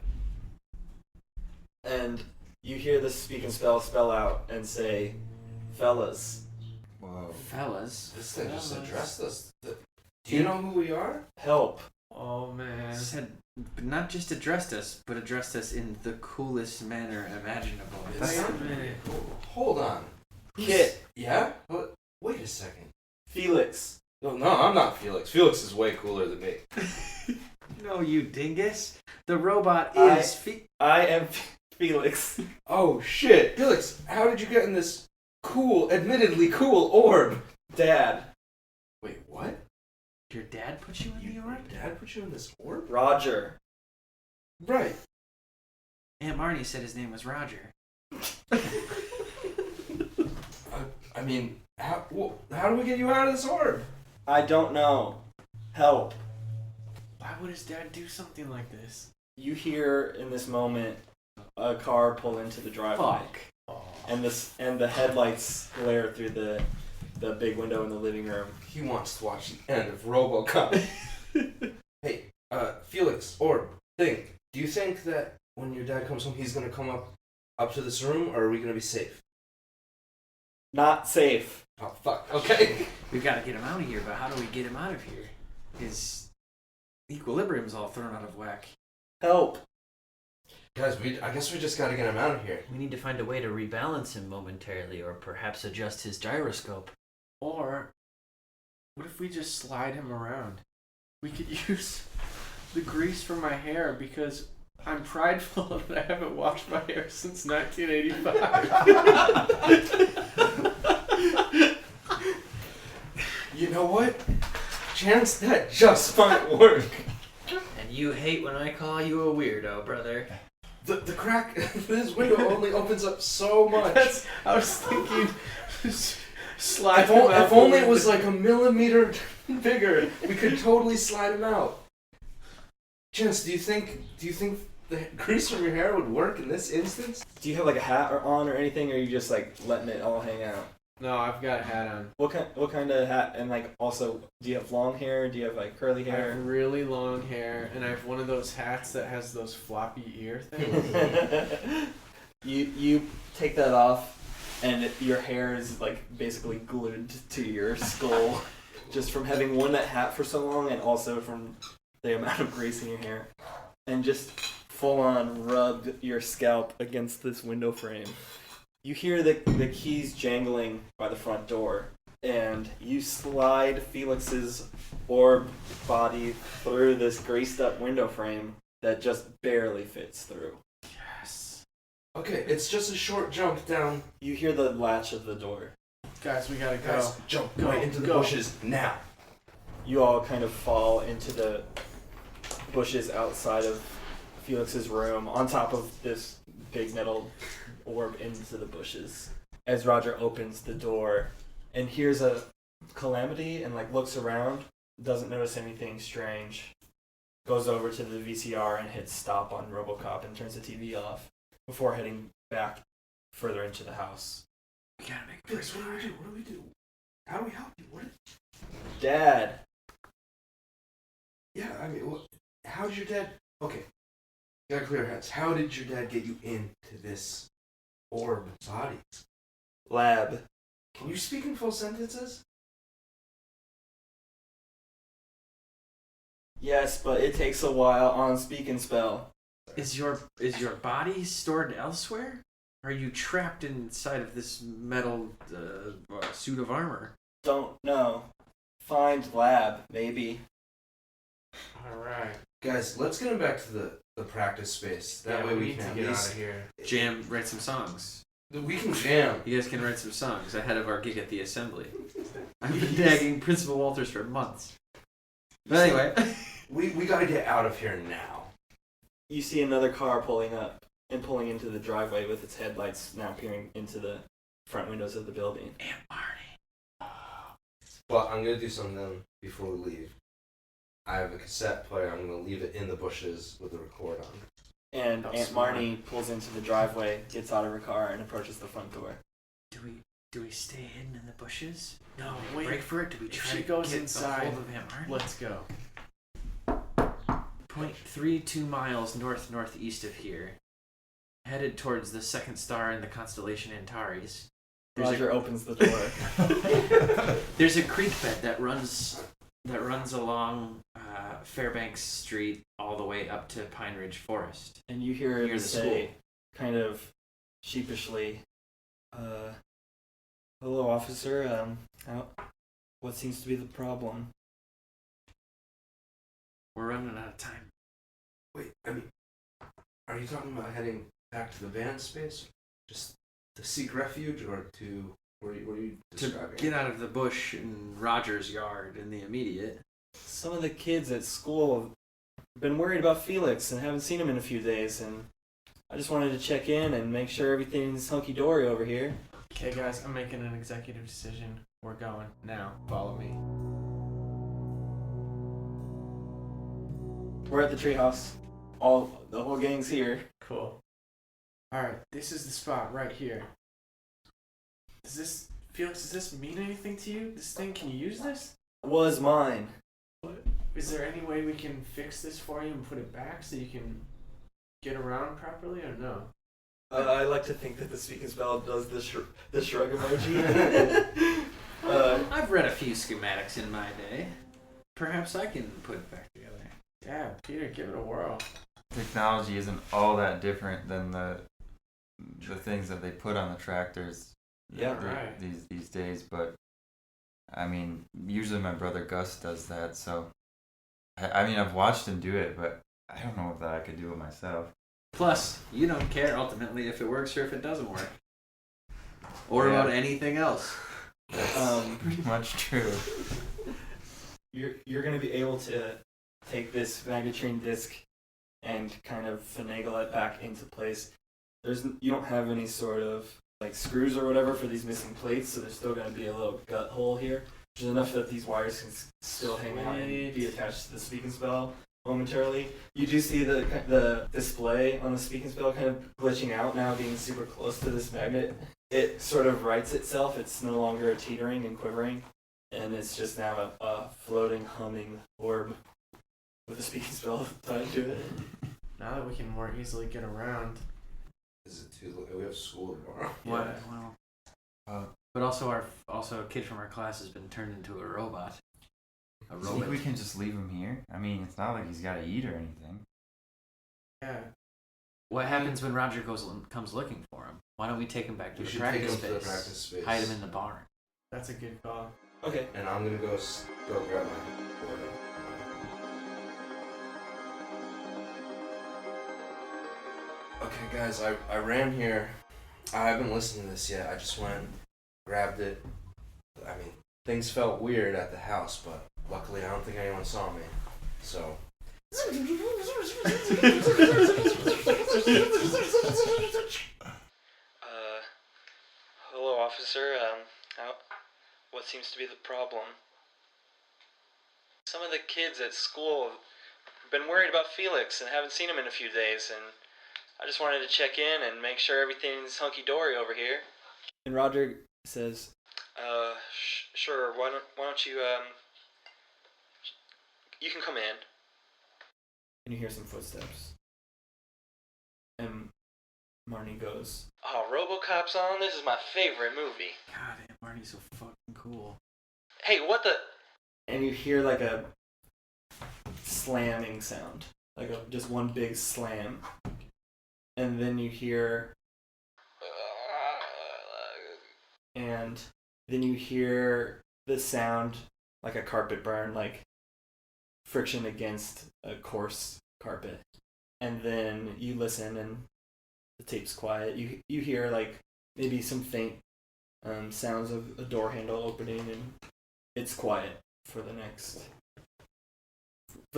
And you hear the speak and spell out and say, "Fellas, Whoa. Fellas. This thing just addressed us. Do you know who we are? help." Oh man. Said, but not just addressed us, but addressed us in the coolest manner imaginable. Wait a minute. Hold on. Kit, Yeah? Wait a second. Felix. No, I'm not Felix. Felix is way cooler than me. No, you dingus. The robot I- is I am Felix. Oh shit, Felix! How did you get in this admittedly cool orb? Dad. Wait, what? Your dad put you in the Your orb? dad put you in this orb? Roger. Right. Aunt Marnie said his name was Roger. I mean, how do we get you out of this orb? I don't know. Help. Why would his dad do something like this? You hear in this moment a car pull into the driveway. Fuck. And the headlights glare through the big window in the living room. He wants to watch the end of RoboCop. Hey, Felix, or think. Do you think that when your dad comes home, he's gonna come up to this room, or are we gonna be safe? Not safe. Oh fuck. Okay. We've got to get him out of here, but how do we get him out of here? His equilibrium's all thrown out of whack. Help. Guys, I guess we just gotta get him out of here. We need to find a way to rebalance him momentarily, or perhaps adjust his gyroscope. Or what if we just slide him around? We could use the grease from my hair because I'm prideful that I haven't washed my hair since 1985. You know what? Chance, that just might work. And you hate when I call you a weirdo, brother. The crack, this window only opens up so much. I was thinking, slide If, him out. if only it was like a millimeter bigger, we could totally slide him out. Chance, do you think the grease from your hair would work in this instance? Do you have like a hat on or anything, or are you just like letting it all hang out? No, I've got a hat on. What kind of hat? And like also, do you have long hair? Do you have like curly I hair? have really long hair, and I have one of those hats that has those floppy ear things. You take that off, and your hair is like basically glued to your skull, just from having worn that hat for so long, and also from the amount of grease in your hair, and just full on rubbed your scalp against this window frame. You hear the keys jangling by the front door, and you slide Felix's orb body through this greased up window frame that just barely fits through. Yes. Okay, it's just a short jump down. You hear the latch of the door. Guys, we gotta go. Guys, jump Go, right into the go. bushes now. You all kind of fall into the bushes outside of Felix's room, on top of this big metal orb into the bushes. As Roger opens the door and hears a calamity and like looks around, doesn't notice anything strange, goes over to the VCR and hits stop on RoboCop and turns the TV off before heading back further into the house. We gotta make a Felix, what do we do? What do we do? How do we help you? Dad, Yeah, I mean, how did your dad... Okay, gotta clear our heads. How did your dad get you into this orb body? lab. Can you speak in full sentences? Yes, but it takes a while on speak and spell. Is your body stored elsewhere? Are you trapped inside of this metal suit of armor? Don't know. Find lab, maybe. Alright. Guys, let's get him back to the practice space. That way we need can to get at out least... of here. Jam, write some songs. We can jam. You guys can write some songs ahead of our gig at the assembly. I've been tagging Principal Walters for months. But anyway. We gotta get out of here now. You see another car pulling up and pulling into the driveway with its headlights now peering into the front windows of the building. Aunt Marty. Well, I'm gonna do something before we leave. I have a cassette player. I'm gonna leave it in the bushes with the record on. And How Aunt smart. Marnie pulls into the driveway, gets out of her car, and approaches the front door. Do we stay hidden in the bushes? No, Do we wait. break for it? Do we If try she to goes get inside, a hold of Aunt Marty? Let's go. 0.32 miles northeast of here, headed towards the second star in the constellation Antares. Roger opens the door. There's a creek bed that runs along Fairbanks Street all the way up to Pine Ridge Forest. And you hear Near him the say, school. kind of sheepishly, hello, officer. What seems to be the problem? We're running out of time. Wait, I mean, are you talking about heading back to the van space? Just to seek refuge, or to... What are you To describing? get out of the bush in Roger's yard in the immediate. Some of the kids at school have been worried about Felix and haven't seen him in a few days, and I just wanted to check in and make sure everything's hunky-dory over here. Okay, guys, I'm making an executive decision. We're going now. Follow me. We're at the treehouse. The whole gang's here. Cool. Alright, this is the spot right here. Felix, does this mean anything to you? This thing, can you use this? Was mine. Is there any way we can fix this for you and put it back so you can get around properly, or no? I like to think that the speaking spell does the shrug emoji. I've read a few schematics in my day. Perhaps I can put it back together. Yeah, Peter, give it a whirl. Technology isn't all that different than the things that they put on the tractors. Yeah, right. These days, but I mean, usually my brother Gus does that. So, I mean, I've watched him do it, but I don't know that I could do it myself. Plus, you don't care ultimately if it works or if it doesn't work. Or about anything else. That's pretty much true. You're going to be able to take this Magatrine disc and kind of finagle it back into place. You don't have any sort of like screws or whatever for these missing plates, so there's still going to be a little gut hole here, which is enough that these wires can still hang out and be attached to the speaking spell momentarily. You do see the display on the speaking spell kind of glitching out now, being super close to this magnet. It sort of rights itself. It's no longer teetering and quivering, and it's just now a floating, humming orb with a speaking spell tied to it. Now that we can more easily get around. Is it too late? We have school tomorrow. What? Well, but also a kid from our class has been turned into a robot. A I think robot. we can just leave him here. I mean, it's not like he's got to eat or anything. Yeah. What happens when Roger comes looking for him? Why don't we take him back to We the should take practice him to the space? practice space. Hide him in the barn. That's a good call. Okay. And I'm gonna go grab my board. Okay, guys, I ran here. I haven't listened to this yet. I just went, grabbed it. I mean, things felt weird at the house, but luckily I don't think anyone saw me. So. Hello, officer. What seems to be the problem? Some of the kids at school have been worried about Felix and haven't seen him in a few days, and I just wanted to check in and make sure everything's hunky-dory over here. And Roger says, sure, why don't you, you can come in. And you hear some footsteps. And Marnie goes, oh, RoboCop's on? This is my favorite movie. God, Marty's so fucking cool. Hey, what the... And you hear like a slamming sound. Like just one big slam. And then you hear... And then you hear the sound like a carpet burn, like friction against a coarse carpet. And then you listen and the tape's quiet. You hear like maybe some faint sounds of a door handle opening, and it's quiet for the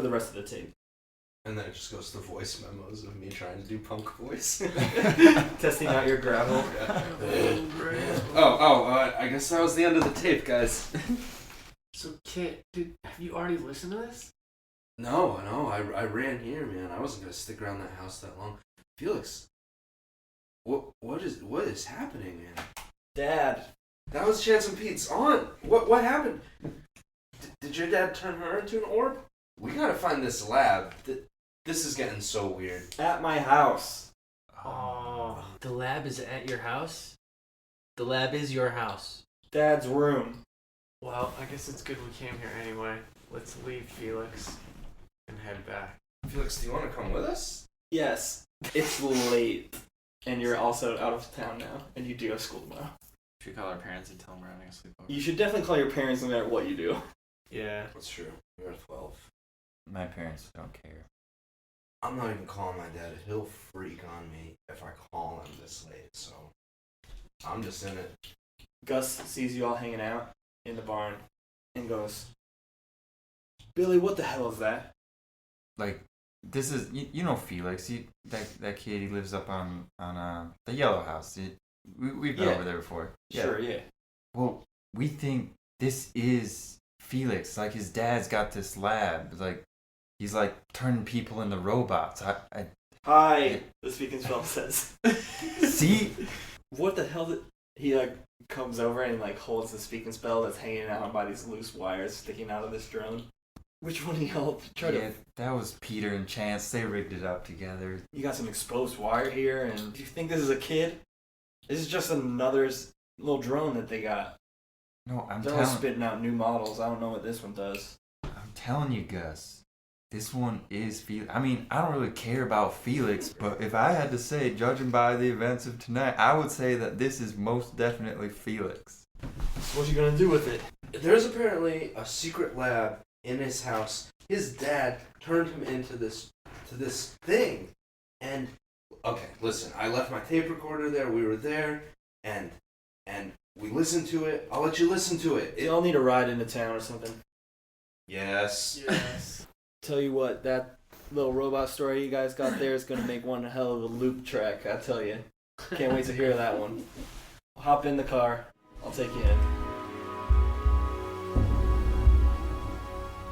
rest of the tape. And then it just goes to voice memos of me trying to do punk voice. Testing out your gravel. I guess that was the end of the tape, guys. So, Kit, dude, have you already listened to this? No, I ran here, man. I wasn't gonna stick around that house that long. Felix, what is happening, man? Dad. That was Chance and Pete's aunt. What happened? Did your dad turn her into an orb? We gotta find this lab. This is getting so weird. At my house. Oh. The lab is at your house? The lab is your house. Dad's room. Well, I guess it's good we came here anyway. Let's leave Felix and head back. Felix, do you want to come with us? Yes. It's late. And you're also out of town now, and you do have school tomorrow. Should we call our parents and tell them we're having a sleepover? You should definitely call your parents no matter what you do. Yeah. That's true. We're 12. My parents don't care. I'm not even calling my dad. He'll freak on me if I call him this late, so I'm just in it. Gus sees you all hanging out in the barn and goes, Billy, what the hell is that? Like, this is, you know Felix, that kid, he lives up on the yellow house. We've been over there before. Sure, yeah. Well, we think this is Felix. Like, his dad's got this lab. Like, he's like turning people into robots. Hi, the speaking spell says. See? What the hell did... He, like, comes over and, like, holds the speaking spell that's hanging out by these loose wires sticking out of this drone. Which one of y'all tried to... That was Peter and Chance. They rigged it up together. You got some exposed wire here, and do you think this is a kid? This is just another little drone that they got. No, They're all spitting out new models. I don't know what this one does. I'm telling you, Gus. This one is Felix. I mean, I don't really care about Felix, but if I had to say, judging by the events of tonight, I would say that this is most definitely Felix. So what you gonna do with it? There's apparently a secret lab in his house. His dad turned him into this thing. And okay, listen, I left my tape recorder there. We were there, and we listened to it. I'll let you listen to it. Y'all need a ride into town or something. Yes. Yes. Tell you what, that little robot story you guys got there is gonna make one hell of a loop track. I tell you. Can't wait to hear that one. Hop in the car. I'll take you in.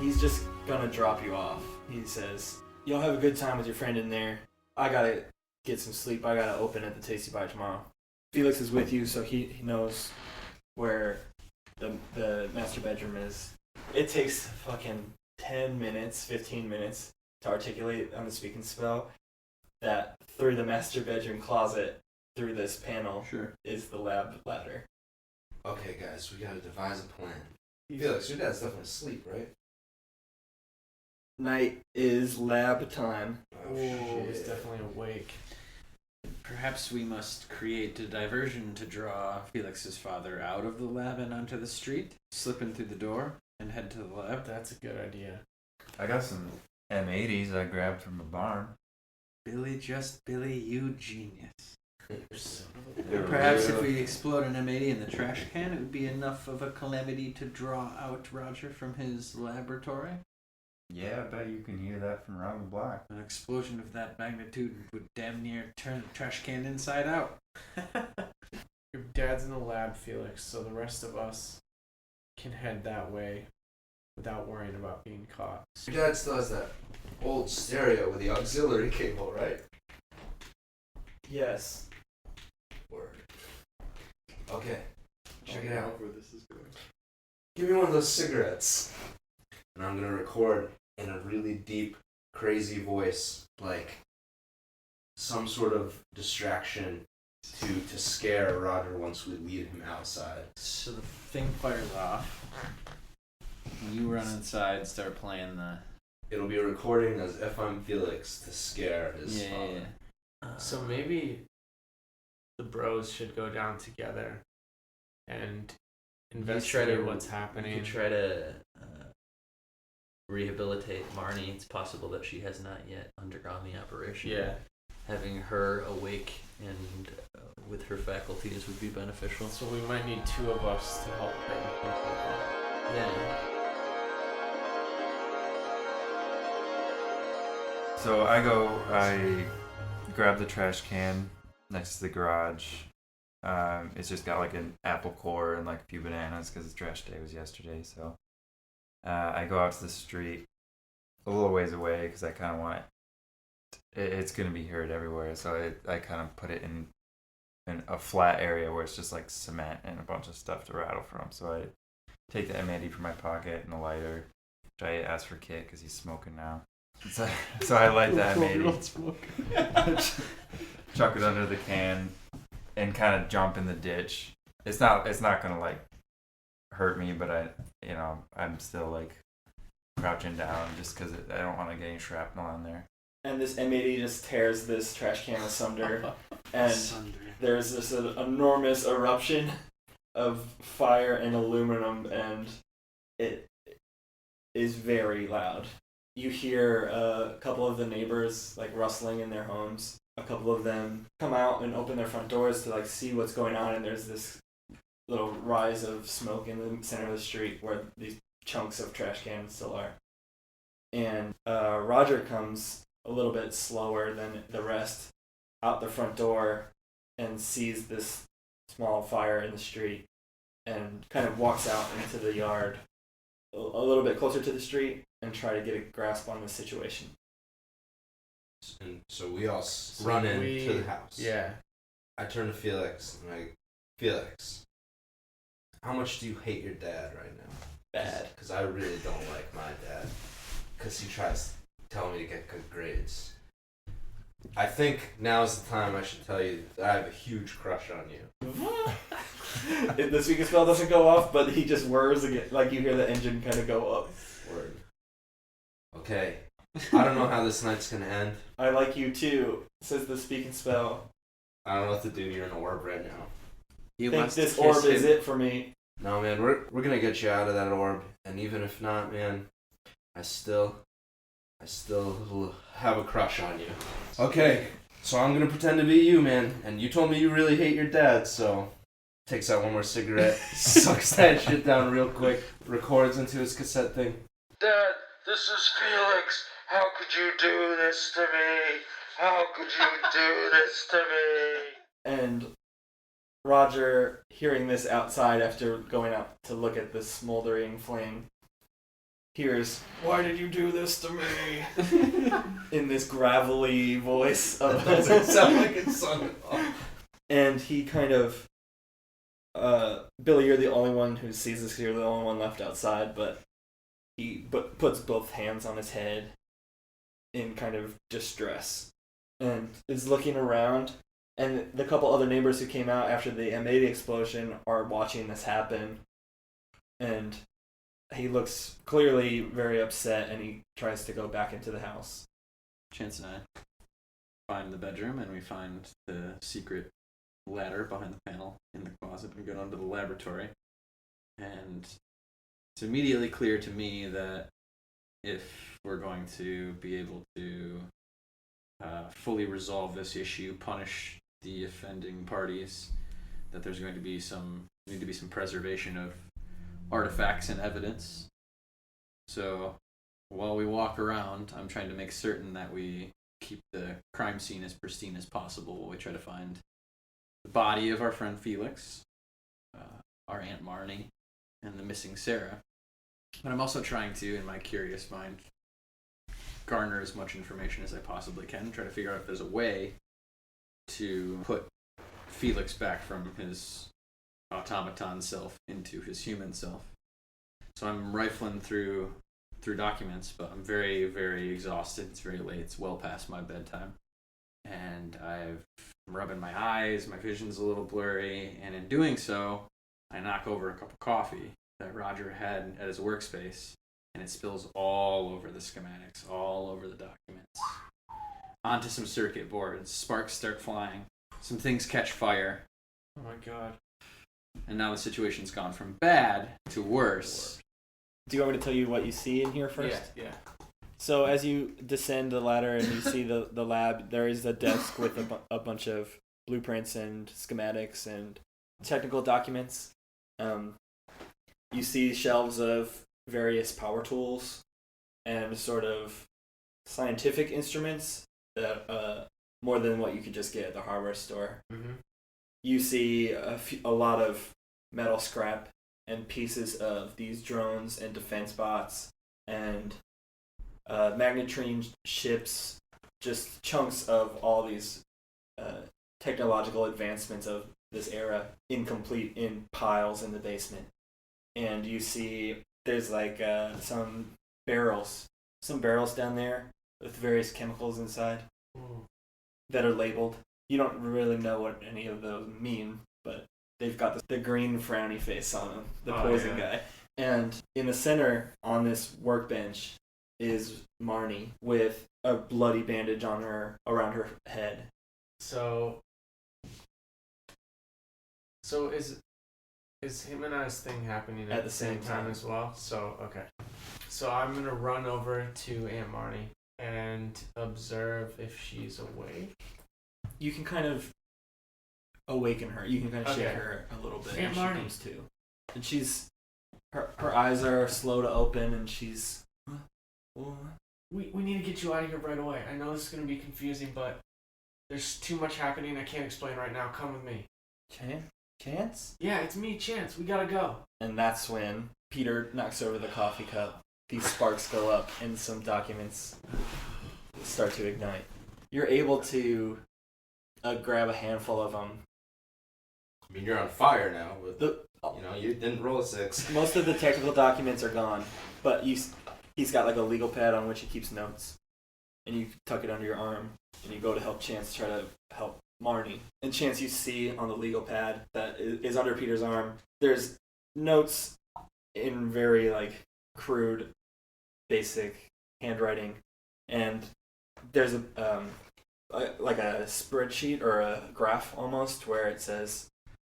He's just gonna drop you off. He says, "You'll have a good time with your friend in there. I gotta get some sleep. I gotta open at the Tasty Bar tomorrow." Felix is with you, so he knows where the master bedroom is. It takes fucking 10 minutes, 15 minutes to articulate on the speaking spell that through the master bedroom closet, through this panel, is the lab ladder. Okay, guys, we gotta devise a plan. Felix, your dad's definitely asleep, right? Night is lab time. Oh, He's definitely awake. Perhaps we must create a diversion to draw Felix's father out of the lab and onto the street, slip in through the door, and head to the lab. That's a good idea. I got some M80s I grabbed from the barn. Billy, just Billy, you genius. They're Perhaps real. if we explode an M80 in the trash can, it would be enough of a calamity to draw out Roger from his laboratory. Yeah, I bet you can hear that from around the block. An explosion of that magnitude would damn near turn the trash can inside out. Your dad's in the lab, Felix, so the rest of us can head that way without worrying about being caught. Your dad still has that old stereo with the auxiliary cable, right? Yes. Word. Okay, check it out. Where this is going. Give me one of those cigarettes. And I'm gonna record in a really deep, crazy voice, like some sort of distraction to scare Roger once we lead him outside. So the thing fires off. You run inside, start playing the... It'll be a recording as if I'm Felix to scare his father. So maybe the bros should go down together and investigate what's You happening. could try to rehabilitate Marnie. It's possible that she has not yet undergone the operation. Yeah. Having her awake and with her faculties would be beneficial. So we might need two of us to help bring people up. Yeah. So I grab the trash can next to the garage. It's just got like an apple core and like a few bananas because the trash day was yesterday. So I go out to the street a little ways away because I kind of want it's going to be heard everywhere. So I kind of put it in a flat area where it's just like cement and a bunch of stuff to rattle from. So I take the M80 from my pocket and a lighter, which I asked for Kit because he's smoking now. So I light the M80, chuck it under the can, and kind of jump in the ditch. It's not gonna like hurt me, but I'm still like crouching down just because I don't want to get any shrapnel on there. And this M80 just tears this trash can asunder, and there's this enormous eruption of fire and aluminum, and it is very loud. You hear a couple of the neighbors like rustling in their homes. A couple of them come out and open their front doors to like see what's going on, and there's this little rise of smoke in the center of the street where these chunks of trash cans still are. And Roger comes a little bit slower than the rest out the front door and sees this small fire in the street and kind of walks out into the yard a little bit closer to the street and try to get a grasp on the situation. And so we all run into the house. Yeah. I turn to Felix and I'm like, Felix, how much do you hate your dad right now? Bad. Because I really don't like my dad. because he tries telling me to get good grades. I think now's the time I should tell you that I have a huge crush on you. The speaking spell doesn't go off, but he just whirs again, like you hear the engine kind of go up. Word. Okay. I don't know how this night's gonna end. I like you too, says the speaking spell. I don't know what to do. You're in an orb right now. You I think must this kiss orb him. is it for me. No, man, we're gonna get you out of that orb, and even if not, man, I still have a crush on you. Okay, so I'm gonna pretend to be you, man, and you told me you really hate your dad, so takes out one more cigarette, sucks that shit down real quick, records into his cassette thing. Dad, this is Felix. How could you do this to me? How could you do this to me? And Roger, hearing this outside after going out to look at the smoldering flame, hears, "Why did you do this to me?" in this gravelly voice. That doesn't sound like it's sung off. And he kind of, Billy, you're the only one who sees this. You're the only one left outside, but he puts both hands on his head in kind of distress and is looking around. And the couple other neighbors who came out after the M80 explosion are watching this happen. And he looks clearly very upset, and he tries to go back into the house. Chance and I find the bedroom, and we find the secret ladder behind the panel in the closet, and go down to the laboratory. And it's immediately clear to me that if we're going to be able to fully resolve this issue, punish the offending parties, that there's going to be some preservation of artifacts and evidence. So while we walk around, I'm trying to make certain that we keep the crime scene as pristine as possible while we try to find the body of our friend Felix, our Aunt Marnie, and the missing Sarah. But I'm also trying to, in my curious mind, garner as much information as I possibly can, try to figure out if there's a way to put Felix back from his automaton self into his human self. So I'm rifling through documents, but I'm very, very exhausted. It's very late. It's well past my bedtime. And I'm rubbing my eyes, my vision's a little blurry, and in doing so, I knock over a cup of coffee that Roger had at his workspace, and it spills all over the schematics, all over the documents, onto some circuit boards. Sparks start flying. Some things catch fire. Oh my god. And now the situation's gone from bad to worse. Do you want me to tell you what you see in here first? Yeah. So as you descend the ladder and you see the lab, there is a desk with a bunch of blueprints and schematics and technical documents. You see shelves of various power tools and sort of scientific instruments that more than what you could just get at the hardware store. Mm-hmm. You see a lot of metal scrap and pieces of these drones and defense bots and magnetrine ships, just chunks of all these technological advancements of this era, incomplete, in piles in the basement. And you see there's like some barrels down there with various chemicals inside that are labeled. You don't really know what any of those mean, but they've got the green frowny face on them, the poison guy. And in the center on this workbench is Marnie with a bloody bandage around her head. So is him and I's thing happening at the same time as well? So okay. So I'm gonna run over to Aunt Marnie and observe if she's awake. You can kind of awaken her. You can kind of shake Okay. her a little bit. Aunt and she Marnie. comes to. And she's her eyes are slow to open, and she's. We need to get you out of here right away. I know this is gonna be confusing, but there's too much happening I can't explain right now. Come with me. Chance? Yeah, it's me, Chance. We gotta go. And that's when Peter knocks over the coffee cup. These sparks go up, and some documents start to ignite. You're able to grab a handful of them. I mean, you're on fire now, but The you didn't roll a 6. most of the technical documents are gone, but you he's got like a legal pad on which he keeps notes, and you tuck it under your arm, and you go to help Chance try to help Marnie. And Chance, you see on the legal pad that is under Peter's arm, there's notes in very like crude, basic handwriting, and there's a like a spreadsheet or a graph almost where it says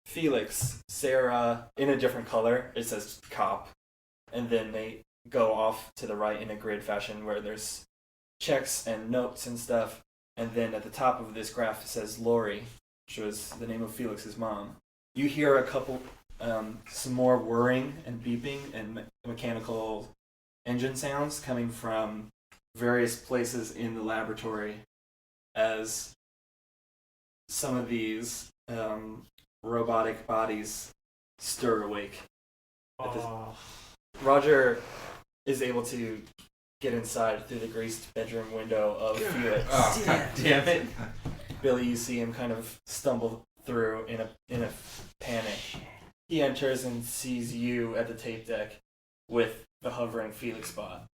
Felix, Sarah, in a different color. It says cop, and then they go off to the right in a grid fashion where there's checks and notes and stuff. And then at the top of this graph it says Lori, which was the name of Felix's mom. You hear a couple, some more whirring and beeping and mechanical engine sounds coming from various places in the laboratory as some of these robotic bodies stir awake. Roger is able to get inside through the greased bedroom window of Felix. Oh, God damn it. Billy, you see him kind of stumble through in a panic. He enters and sees you at the tape deck with the hovering Felix bot.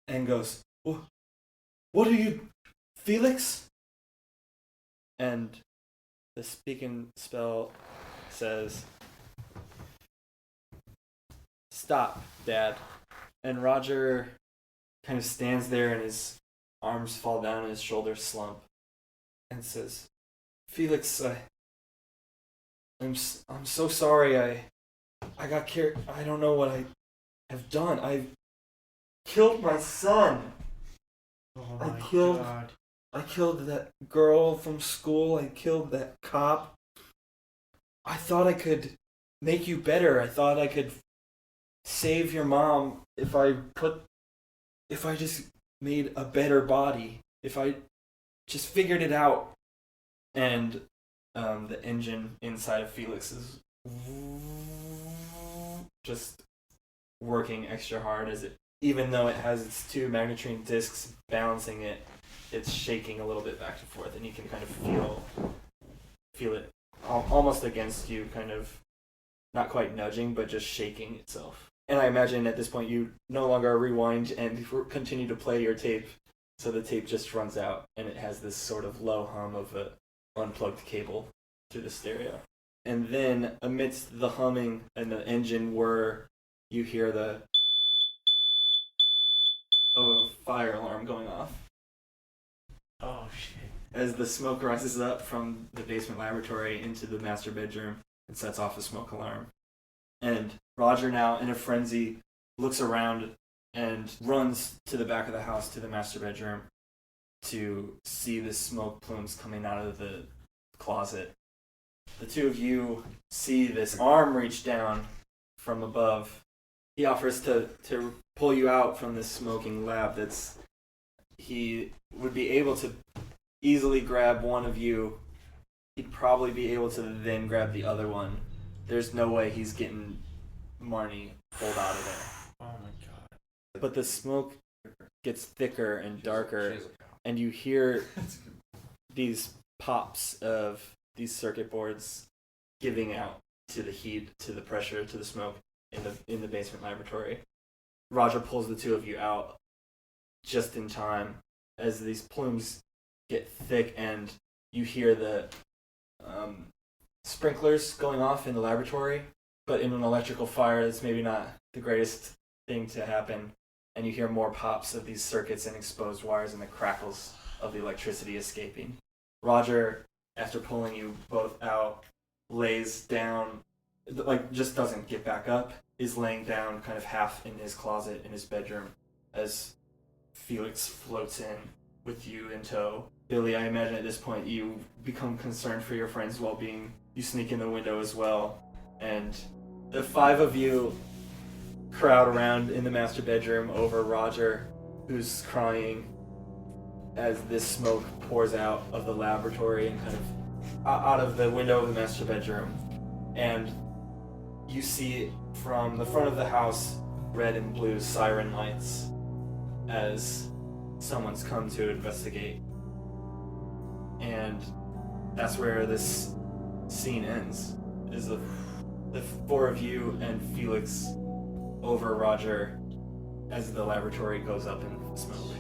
And goes, "What are you, Felix?" And the speaking spell says, "Stop, Dad." And Roger kind of stands there and his arms fall down and his shoulders slump and says, "Felix, I'm so sorry. I got carried. I don't know what I have done. I killed my son. Oh I killed that girl from school. I killed that cop. I thought I could make you better. I thought I could save your mom if I just made a better body. If I just figured it out." And the engine inside of Felix is just working extra hard as it, even though it has its two magnetrine discs balancing it, it's shaking a little bit back and forth, and you can kind of feel it almost against you, kind of not quite nudging, but just shaking itself. And I imagine at this point you no longer rewind and continue to play your tape, so the tape just runs out, and it has this sort of low hum of a unplugged cable through the stereo. And then amidst the humming and the engine whir, you hear the fire alarm going off. Oh shit. As the smoke rises up from the basement laboratory into the master bedroom and sets off a smoke alarm. And Roger, now in a frenzy, looks around and runs to the back of the house to the master bedroom to see the smoke plumes coming out of the closet. The two of you see this arm reach down from above. He offers to pull you out from this smoking lab. He would be able to easily grab one of you. He'd probably be able to then grab the other one. There's no way he's getting Marnie pulled out of there. Oh my god. But the smoke gets thicker and darker, and you hear these pops of these circuit boards giving out to the heat, to the pressure, to the smoke in the basement laboratory. Roger pulls the two of you out just in time as these plumes get thick, and you hear the sprinklers going off in the laboratory, but in an electrical fire that's maybe not the greatest thing to happen, and you hear more pops of these circuits and exposed wires and the crackles of the electricity escaping. Roger, after pulling you both out, lays down, like just doesn't get back up, is laying down kind of half in his closet in his bedroom as Felix floats in with you in tow. Billy, I imagine at this point you become concerned for your friend's well-being. You sneak in the window as well, and the five of you crowd around in the master bedroom over Roger, who's crying as this smoke pours out of the laboratory and kind of out of the window of the master bedroom. And you see from the front of the house red and blue siren lights as someone's come to investigate. And that's where this scene ends, is the four of you and Felix over Roger as the laboratory goes up in smoke.